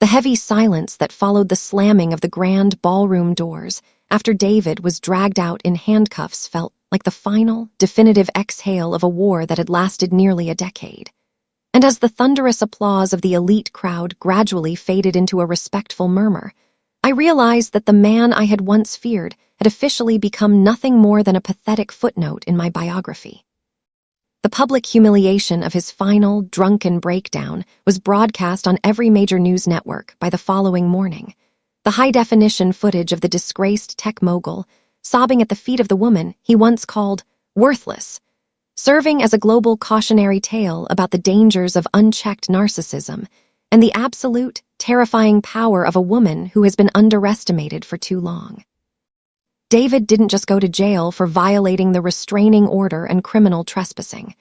The heavy silence that followed the slamming of the grand ballroom doors after David was dragged out in handcuffs felt like the final, definitive exhale of a war that had lasted nearly a decade. And as the thunderous applause of the elite crowd gradually faded into a respectful murmur, I realized that the man I had once feared had officially become nothing more than a pathetic footnote in my biography. The public humiliation of his final, drunken breakdown was broadcast on every major news network by the following morning. The high-definition footage of the disgraced tech mogul, sobbing at the feet of the woman he once called worthless, serving as a global cautionary tale about the dangers of unchecked narcissism and the absolute, terrifying power of a woman who has been underestimated for too long. David didn't just go to jail for violating the restraining order and criminal trespassing.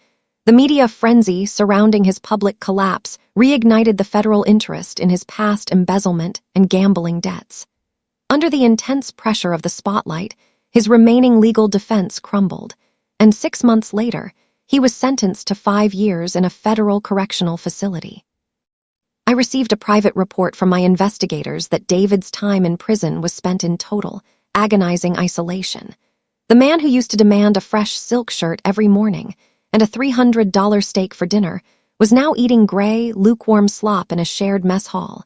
The media frenzy surrounding his public collapse reignited the federal interest in his past embezzlement and gambling debts. Under the intense pressure of the spotlight, his remaining legal defense crumbled, and 6 months later, he was sentenced to 5 years in a federal correctional facility. I received a private report from my investigators that David's time in prison was spent in total, agonizing isolation. The man who used to demand a fresh silk shirt every morning and a $300 steak for dinner was now eating gray, lukewarm slop in a shared mess hall,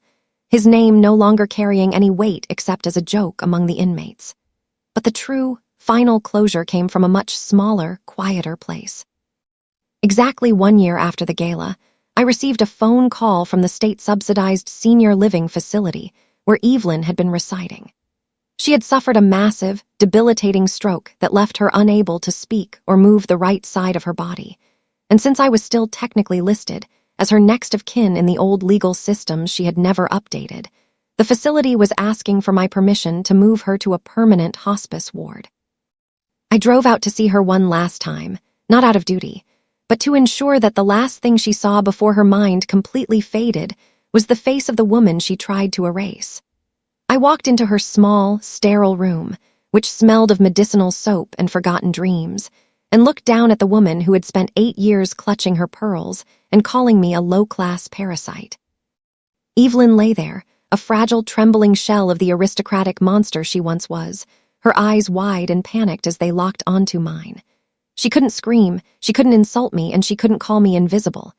his name no longer carrying any weight except as a joke among the inmates. But the true, final closure came from a much smaller, quieter place. Exactly 1 year after the gala, I received a phone call from the state-subsidized senior living facility where Evelyn had been residing. She had suffered a massive, debilitating stroke that left her unable to speak or move the right side of her body. And since I was still technically listed as her next of kin in the old legal systems she had never updated, the facility was asking for my permission to move her to a permanent hospice ward. I drove out to see her one last time, not out of duty, but to ensure that the last thing she saw before her mind completely faded was the face of the woman she tried to erase. I walked into her small, sterile room, which smelled of medicinal soap and forgotten dreams, and looked down at the woman who had spent 8 years clutching her pearls and calling me a low-class parasite. Evelyn lay there, a fragile, trembling shell of the aristocratic monster she once was, her eyes wide and panicked as they locked onto mine. She couldn't scream, she couldn't insult me, and she couldn't call me invisible.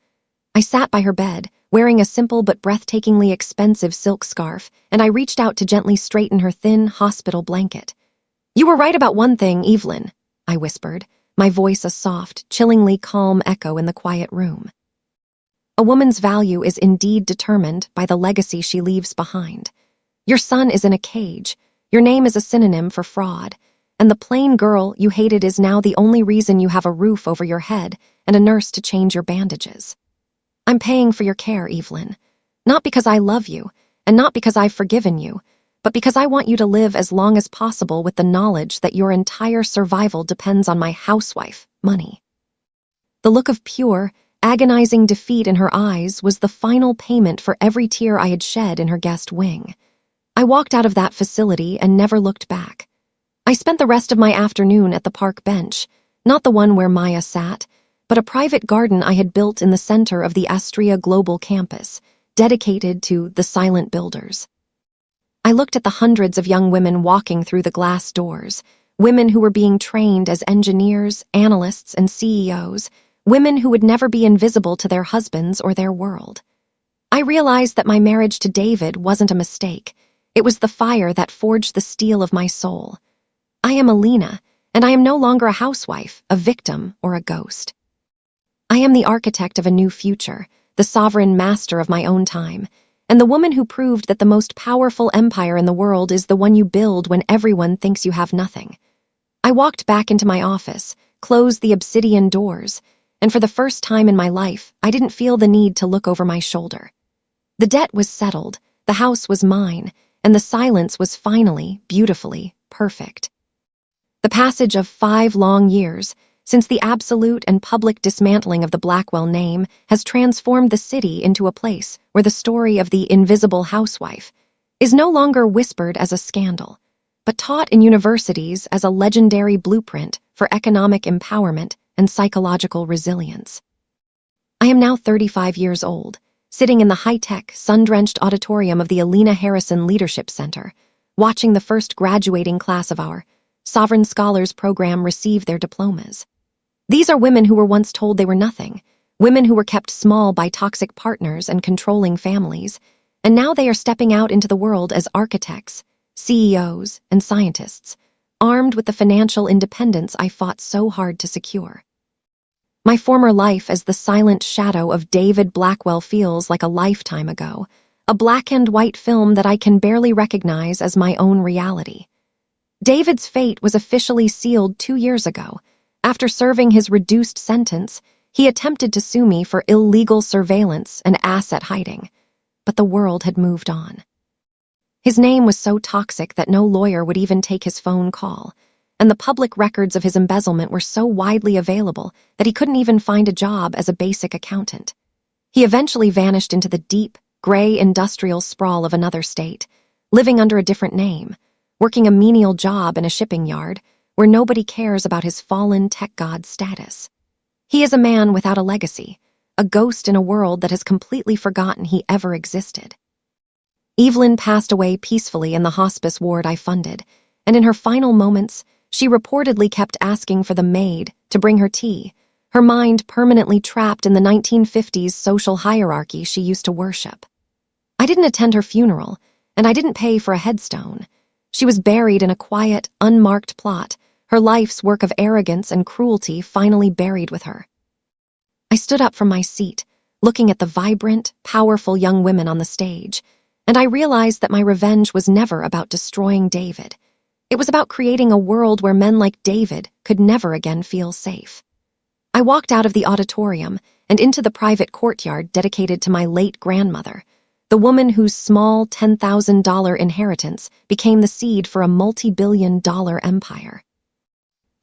I sat by her bed, wearing a simple but breathtakingly expensive silk scarf, and I reached out to gently straighten her thin hospital blanket. "You were right about one thing, Evelyn," I whispered, my voice a soft, chillingly calm echo in the quiet room. A woman's value is indeed determined by the legacy she leaves behind. Your son is in a cage, your name is a synonym for fraud, and the plain girl you hated is now the only reason you have a roof over your head and a nurse to change your bandages. I'm paying for your care, Evelyn. Not because I love you, and not because I've forgiven you, but because I want you to live as long as possible with the knowledge that your entire survival depends on my housewife, money. The look of pure, agonizing defeat in her eyes was the final payment for every tear I had shed in her guest wing. I walked out of that facility and never looked back. I spent the rest of my afternoon at the park bench, not the one where Maya sat, but a private garden I had built in the center of the Astraea Global campus, dedicated to the silent builders. I looked at the hundreds of young women walking through the glass doors, women who were being trained as engineers, analysts, and CEOs, women who would never be invisible to their husbands or their world. I realized that my marriage to David wasn't a mistake. It was the fire that forged the steel of my soul. I am Elena, and I am no longer a housewife, a victim, or a ghost. I am the architect of a new future, the sovereign master of my own time, and the woman who proved that the most powerful empire in the world is the one you build when everyone thinks you have nothing. I walked back into my office, closed the obsidian doors, and for the first time in my life, I didn't feel the need to look over my shoulder. The debt was settled, the house was mine, and the silence was finally, beautifully, perfect. The passage of 5 long years, since the absolute and public dismantling of the Blackwell name, has transformed the city into a place where the story of the Invisible Housewife is no longer whispered as a scandal, but taught in universities as a legendary blueprint for economic empowerment and psychological resilience. I am now 35 years old, sitting in the high-tech, sun-drenched auditorium of the Elena Harrison Leadership Center, watching the first graduating class of our Sovereign Scholars program receive their diplomas. These are women who were once told they were nothing, women who were kept small by toxic partners and controlling families, and now they are stepping out into the world as architects, CEOs, and scientists, armed with the financial independence I fought so hard to secure. My former life as the silent shadow of David Blackwell feels like a lifetime ago, a black-and-white film that I can barely recognize as my own reality. David's fate was officially sealed 2 years ago. After serving his reduced sentence, he attempted to sue me for illegal surveillance and asset hiding, but the world had moved on. His name was so toxic that no lawyer would even take his phone call, and the public records of his embezzlement were so widely available that he couldn't even find a job as a basic accountant. He eventually vanished into the deep, gray industrial sprawl of another state, living under a different name, working a menial job in a shipping yard where nobody cares about his fallen tech god status. He is a man without a legacy, a ghost in a world that has completely forgotten he ever existed. Evelyn passed away peacefully in the hospice ward I funded, and in her final moments, she reportedly kept asking for the maid to bring her tea, her mind permanently trapped in the 1950s social hierarchy she used to worship. I didn't attend her funeral, and I didn't pay for a headstone. She was buried in a quiet, unmarked plot, her life's work of arrogance and cruelty finally buried with her. I stood up from my seat, looking at the vibrant, powerful young women on the stage, and I realized that my revenge was never about destroying David. It was about creating a world where men like David could never again feel safe. I walked out of the auditorium and into the private courtyard dedicated to my late grandmother, the woman whose small $10,000 inheritance became the seed for a multi-billion-dollar empire.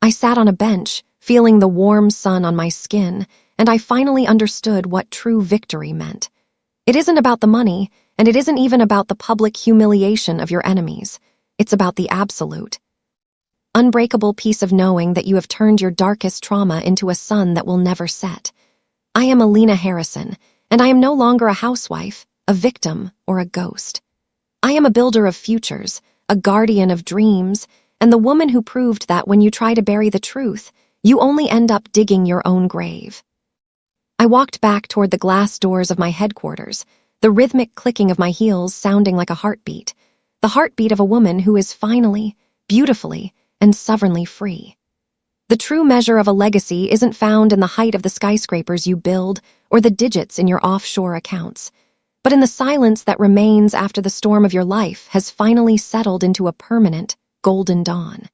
I sat on a bench, feeling the warm sun on my skin, and I finally understood what true victory meant. It isn't about the money, and it isn't even about the public humiliation of your enemies. It's about the absolute, unbreakable peace of knowing that you have turned your darkest trauma into a sun that will never set. I am Elena Harrison, and I am no longer a housewife, a victim, or a ghost. I am a builder of futures, a guardian of dreams, and the woman who proved that when you try to bury the truth, you only end up digging your own grave. I walked back toward the glass doors of my headquarters, the rhythmic clicking of my heels sounding like a heartbeat, the heartbeat of a woman who is finally, beautifully, and sovereignly free. The true measure of a legacy isn't found in the height of the skyscrapers you build or the digits in your offshore accounts, but in the silence that remains after the storm of your life has finally settled into a permanent, golden dawn.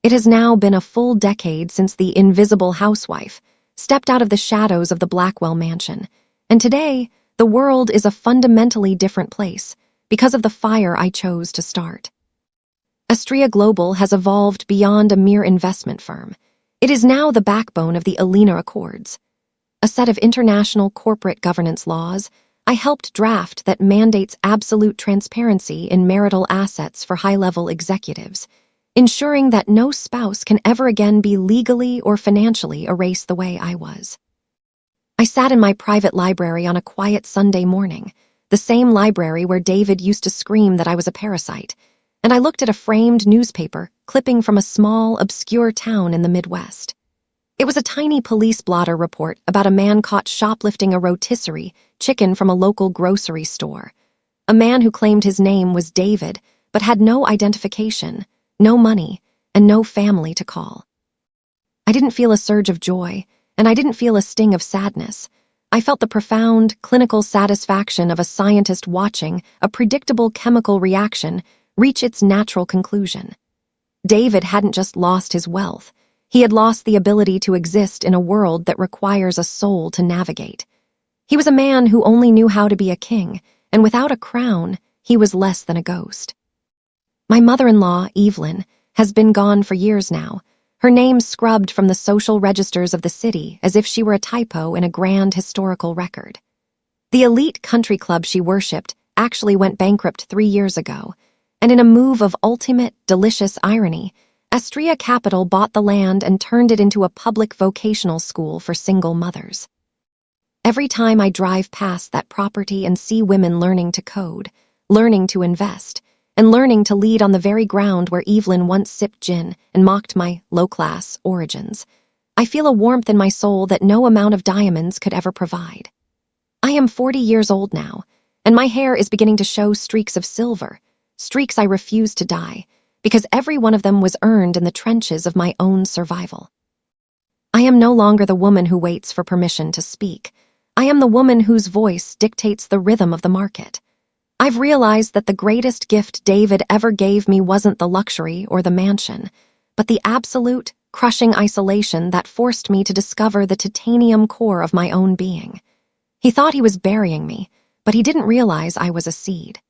It has now been a full decade since the Invisible Housewife stepped out of the shadows of the Blackwell mansion, and today, the world is a fundamentally different place because of the fire I chose to start. Astraea Global has evolved beyond a mere investment firm. It is now the backbone of the Elena Accords, a set of international corporate governance laws I helped draft that mandates absolute transparency in marital assets for high-level executives, ensuring that no spouse can ever again be legally or financially erased the way I was. I sat in my private library on a quiet Sunday morning, the same library where David used to scream that I was a parasite, and I looked at a framed newspaper clipping from a small, obscure town in the Midwest. It was a tiny police blotter report about a man caught shoplifting a rotisserie chicken from a local grocery store. A man who claimed his name was David, but had no identification, no money, and no family to call. I didn't feel a surge of joy, and I didn't feel a sting of sadness. I felt the profound, clinical satisfaction of a scientist watching a predictable chemical reaction reach its natural conclusion. David hadn't just lost his wealth. He had lost the ability to exist in a world that requires a soul to navigate. He was a man who only knew how to be a king, and without a crown, he was less than a ghost. My mother-in-law, Evelyn, has been gone for years now, her name scrubbed from the social registers of the city as if she were a typo in a grand historical record. The elite country club she worshipped actually went bankrupt 3 years ago, and in a move of ultimate, delicious irony, Astraea Capital bought the land and turned it into a public vocational school for single mothers. Every time I drive past that property and see women learning to code, learning to invest, and learning to lead on the very ground where Evelyn once sipped gin and mocked my low-class origins, I feel a warmth in my soul that no amount of diamonds could ever provide. I am 40 years old now, and my hair is beginning to show streaks of silver, streaks I refuse to dye, because every one of them was earned in the trenches of my own survival. I am no longer the woman who waits for permission to speak. I am the woman whose voice dictates the rhythm of the market. I've realized that the greatest gift David ever gave me wasn't the luxury or the mansion, but the absolute, crushing isolation that forced me to discover the titanium core of my own being. He thought he was burying me, but he didn't realize I was a seed.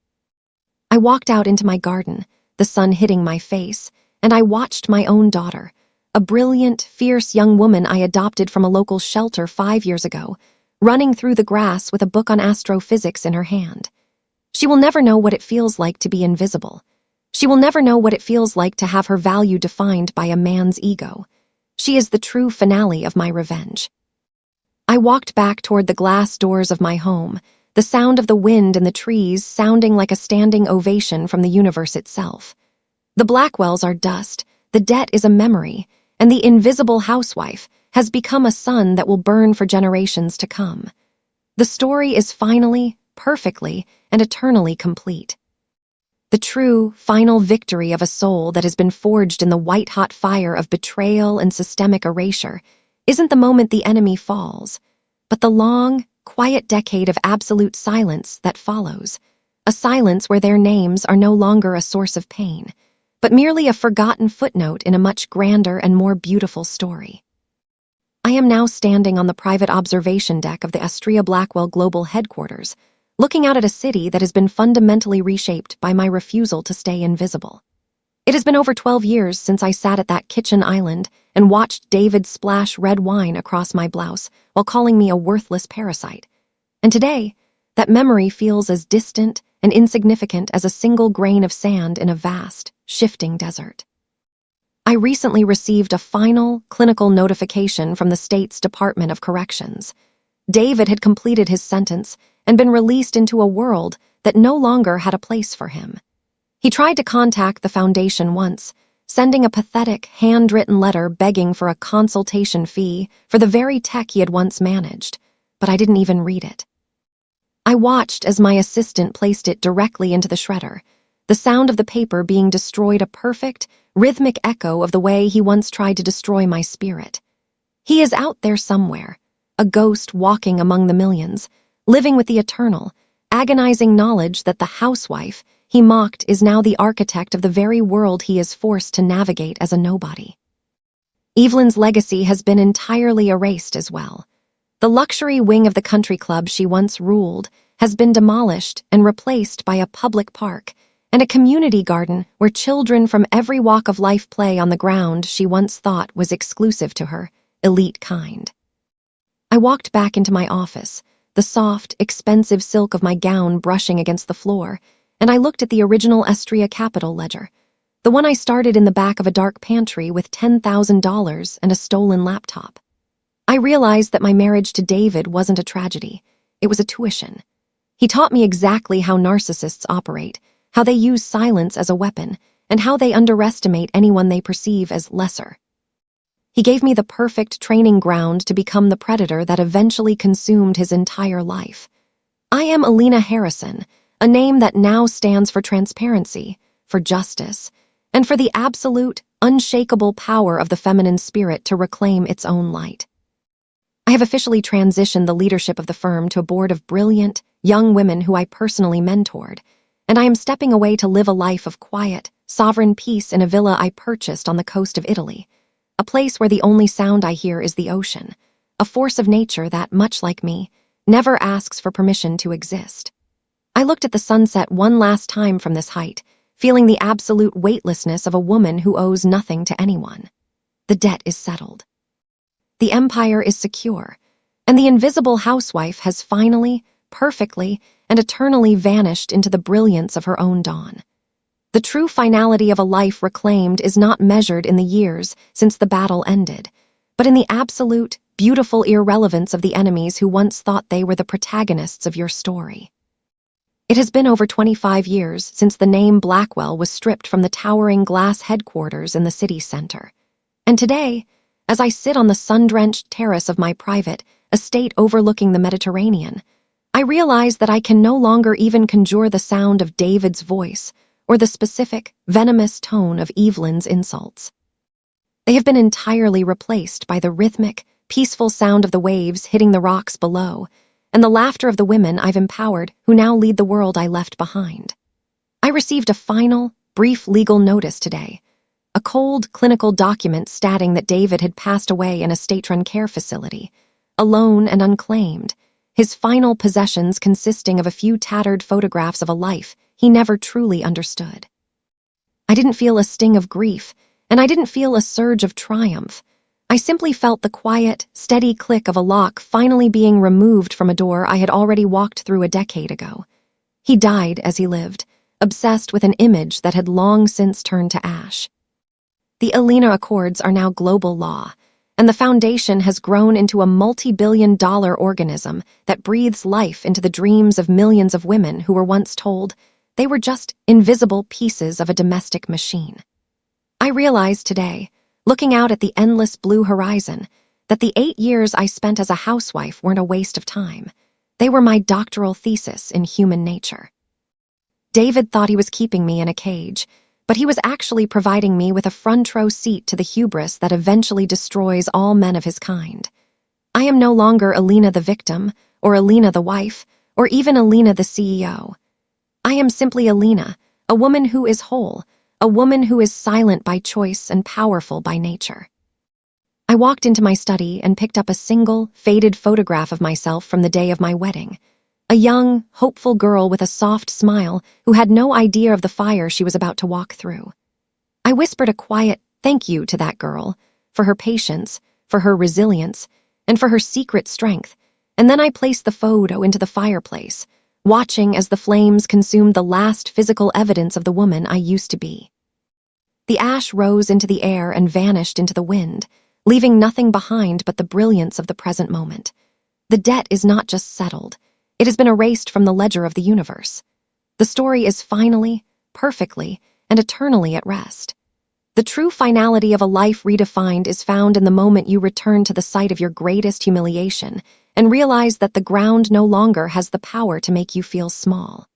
I walked out into my garden, the sun hitting my face, and I watched my own daughter, a brilliant, fierce young woman I adopted from a local shelter 5 years ago, running through the grass with a book on astrophysics in her hand. She will never know what it feels like to be invisible. She will never know what it feels like to have her value defined by a man's ego. She is the true finale of my revenge. I walked back toward the glass doors of my home, the sound of the wind in the trees sounding like a standing ovation from the universe itself. The Blackwells are dust, the debt is a memory, and the Invisible Housewife has become a sun that will burn for generations to come. The story is finally, perfectly, and eternally complete. The true, final victory of a soul that has been forged in the white-hot fire of betrayal and systemic erasure isn't the moment the enemy falls, but the long, quiet decade of absolute silence that follows, a silence where their names are no longer a source of pain, but merely a forgotten footnote in a much grander and more beautiful story. I am now standing on the private observation deck of the Astraea Blackwell Global Headquarters, looking out at a city that has been fundamentally reshaped by my refusal to stay invisible. It has been over 12 years since I sat at that kitchen island and watched David splash red wine across my blouse while calling me a worthless parasite. And today, that memory feels as distant and insignificant as a single grain of sand in a vast, shifting desert. I recently received a final, clinical notification from the state's Department of Corrections. David had completed his sentence and been released into a world that no longer had a place for him. He tried to contact the foundation once, sending a pathetic, handwritten letter begging for a consultation fee for the very tech he had once managed, but I didn't even read it. I watched as my assistant placed it directly into the shredder, the sound of the paper being destroyed a perfect, rhythmic echo of the way he once tried to destroy my spirit. He is out there somewhere, a ghost walking among the millions, living with the eternal, agonizing knowledge that the housewife he mocked is now the architect of the very world he is forced to navigate as a nobody. Evelyn's legacy has been entirely erased as well. The luxury wing of the country club she once ruled has been demolished and replaced by a public park and a community garden where children from every walk of life play on the ground she once thought was exclusive to her, elite kind. I walked back into my office, the soft, expensive silk of my gown brushing against the floor, and I looked at the original Astraea Capital ledger, the one I started in the back of a dark pantry with $10,000 and a stolen laptop. I realized that my marriage to David wasn't a tragedy. It was a tuition. He taught me exactly how narcissists operate, how they use silence as a weapon, and how they underestimate anyone they perceive as lesser. He gave me the perfect training ground to become the predator that eventually consumed his entire life. I am Elena Harrison, a name that now stands for transparency, for justice, and for the absolute, unshakable power of the feminine spirit to reclaim its own light. I have officially transitioned the leadership of the firm to a board of brilliant, young women who I personally mentored, and I am stepping away to live a life of quiet, sovereign peace in a villa I purchased on the coast of Italy, a place where the only sound I hear is the ocean, a force of nature that, much like me, never asks for permission to exist. I looked at the sunset one last time from this height, feeling the absolute weightlessness of a woman who owes nothing to anyone. The debt is settled. The empire is secure, and the invisible housewife has finally, perfectly, and eternally vanished into the brilliance of her own dawn. The true finality of a life reclaimed is not measured in the years since the battle ended, but in the absolute, beautiful irrelevance of the enemies who once thought they were the protagonists of your story. It has been over 25 years since the name Blackwell was stripped from the towering glass headquarters in the city center. And today, as I sit on the sun-drenched terrace of my private estate overlooking the Mediterranean, I realize that I can no longer even conjure the sound of David's voice or the specific, venomous tone of Evelyn's insults. They have been entirely replaced by the rhythmic, peaceful sound of the waves hitting the rocks below, and the laughter of the women I've empowered who now lead the world I left behind. I received a final, brief legal notice today, a cold, clinical document stating that David had passed away in a state-run care facility, alone and unclaimed, his final possessions consisting of a few tattered photographs of a life he never truly understood. I didn't feel a sting of grief, and I didn't feel a surge of triumph. I simply felt the quiet, steady click of a lock finally being removed from a door I had already walked through a decade ago. He died as he lived, obsessed with an image that had long since turned to ash. The Elena Accords are now global law, and the foundation has grown into a multi-billion-dollar organism that breathes life into the dreams of millions of women who were once told they were just invisible pieces of a domestic machine. I realized today, looking out at the endless blue horizon, that the 8 years I spent as a housewife weren't a waste of time. They were my doctoral thesis in human nature. David thought he was keeping me in a cage, but he was actually providing me with a front-row seat to the hubris that eventually destroys all men of his kind. I am no longer Elena the victim, or Elena the wife, or even Elena the CEO. I am simply Elena, a woman who is whole, a woman who is silent by choice and powerful by nature. I walked into my study and picked up a single, faded photograph of myself from the day of my wedding. A young, hopeful girl with a soft smile who had no idea of the fire she was about to walk through. I whispered a quiet thank you to that girl, for her patience, for her resilience, and for her secret strength, and then I placed the photo into the fireplace, watching as the flames consumed the last physical evidence of the woman I used to be. The ash rose into the air and vanished into the wind, leaving nothing behind but the brilliance of the present moment. The debt is not just settled. It has been erased from the ledger of the universe. The story is finally, perfectly, and eternally at rest. The true finality of a life redefined is found in the moment you return to the site of your greatest humiliation and realize that the ground no longer has the power to make you feel small.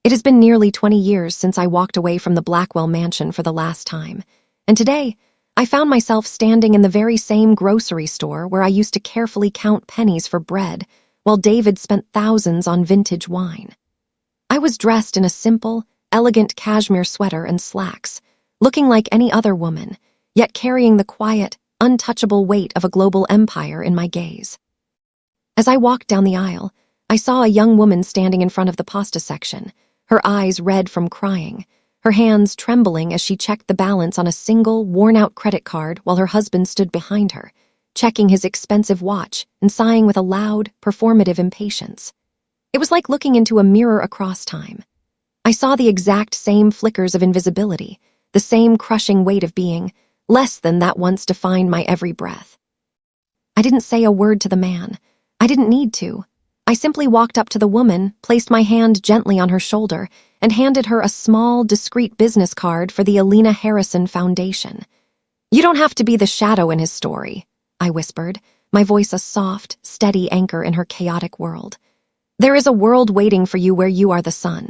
It has been nearly 20 years since I walked away from the Blackwell mansion for the last time, and today, I found myself standing in the very same grocery store where I used to carefully count pennies for bread while David spent thousands on vintage wine. I was dressed in a simple, elegant cashmere sweater and slacks, looking like any other woman, yet carrying the quiet, untouchable weight of a global empire in my gaze. As I walked down the aisle, I saw a young woman standing in front of the pasta section, her eyes red from crying, her hands trembling as she checked the balance on a single, worn-out credit card while her husband stood behind her, checking his expensive watch and sighing with a loud, performative impatience. It was like looking into a mirror across time. I saw the exact same flickers of invisibility, the same crushing weight of being less than that once defined my every breath. I didn't say a word to the man. I didn't need to. I simply walked up to the woman, placed my hand gently on her shoulder, and handed her a small, discreet business card for the Elena Harrison Foundation. "You don't have to be the shadow in his story," I whispered, my voice a soft, steady anchor in her chaotic world. "There is a world waiting for you where you are the sun."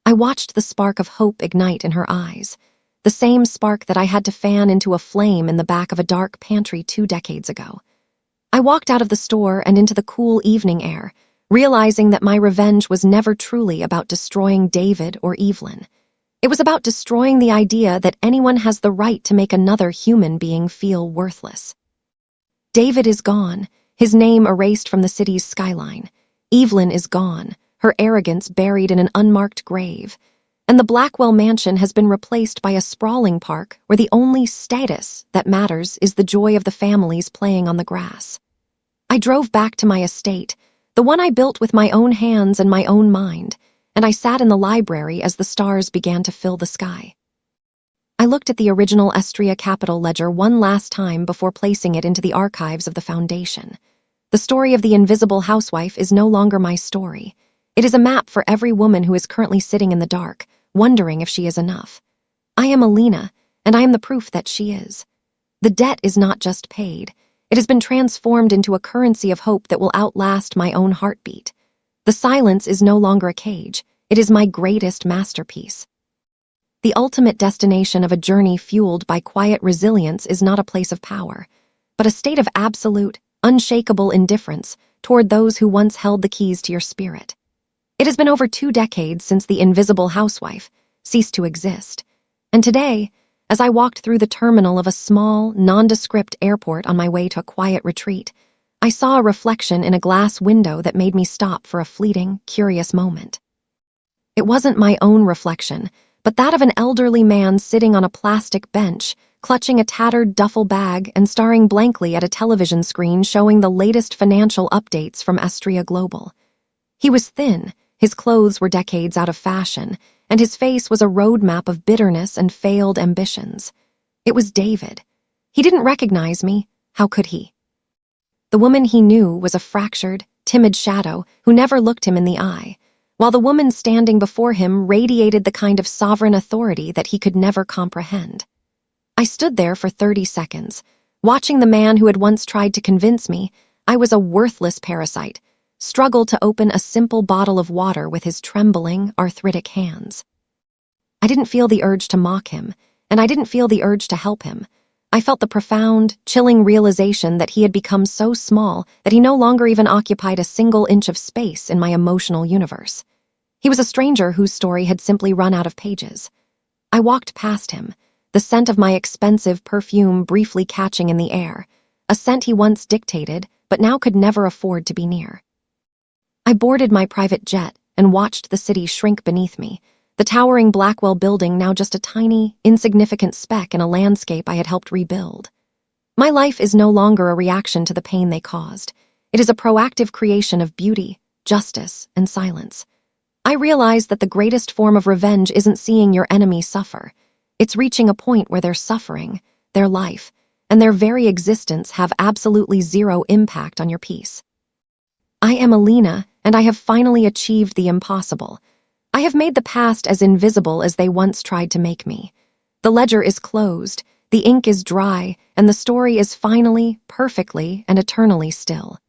I watched the spark of hope ignite in her eyes, the same spark that I had to fan into a flame in the back of a dark pantry 2 decades ago. I walked out of the store and into the cool evening air, realizing that my revenge was never truly about destroying David or Evelyn. It was about destroying the idea that anyone has the right to make another human being feel worthless. David is gone, his name erased from the city's skyline. Evelyn is gone, her arrogance buried in an unmarked grave. And the Blackwell mansion has been replaced by a sprawling park where the only status that matters is the joy of the families playing on the grass. I drove back to my estate, the one I built with my own hands and my own mind, and I sat in the library as the stars began to fill the sky. I looked at the original Astraea Capital ledger one last time before placing it into the archives of the foundation. The story of the Invisible Housewife is no longer my story. It is a map for every woman who is currently sitting in the dark, wondering if she is enough. I am Elena, and I am the proof that she is. The debt is not just paid. It has been transformed into a currency of hope that will outlast my own heartbeat. The silence is no longer a cage. It is my greatest masterpiece. The ultimate destination of a journey fueled by quiet resilience is not a place of power, but a state of absolute, unshakable indifference toward those who once held the keys to your spirit. It has been over 2 decades since the Invisible Housewife ceased to exist, and today, as I walked through the terminal of a small, nondescript airport on my way to a quiet retreat, I saw a reflection in a glass window that made me stop for a fleeting, curious moment. It wasn't my own reflection, but that of an elderly man sitting on a plastic bench, clutching a tattered duffel bag and staring blankly at a television screen showing the latest financial updates from Astraea Global. He was thin, his clothes were decades out of fashion, and his face was a roadmap of bitterness and failed ambitions. It was David. He didn't recognize me. How could he? The woman he knew was a fractured, timid shadow who never looked him in the eye, while the woman standing before him radiated the kind of sovereign authority that he could never comprehend. I stood there for 30 seconds, watching the man who had once tried to convince me I was a worthless parasite struggle to open a simple bottle of water with his trembling, arthritic hands. I didn't feel the urge to mock him, and I didn't feel the urge to help him. I felt the profound, chilling realization that he had become so small that he no longer even occupied a single inch of space in my emotional universe. He was a stranger whose story had simply run out of pages. I walked past him, the scent of my expensive perfume briefly catching in the air, a scent he once dictated but now could never afford to be near. I boarded my private jet and watched the city shrink beneath me, the towering Blackwell building now just a tiny, insignificant speck in a landscape I had helped rebuild. My life is no longer a reaction to the pain they caused. It is a proactive creation of beauty, justice, and silence. I realize that the greatest form of revenge isn't seeing your enemy suffer. It's reaching a point where their suffering, their life, and their very existence have absolutely zero impact on your peace. I am Elena, and I have finally achieved the impossible. I have made the past as invisible as they once tried to make me. The ledger is closed, the ink is dry, and the story is finally, perfectly, and eternally still.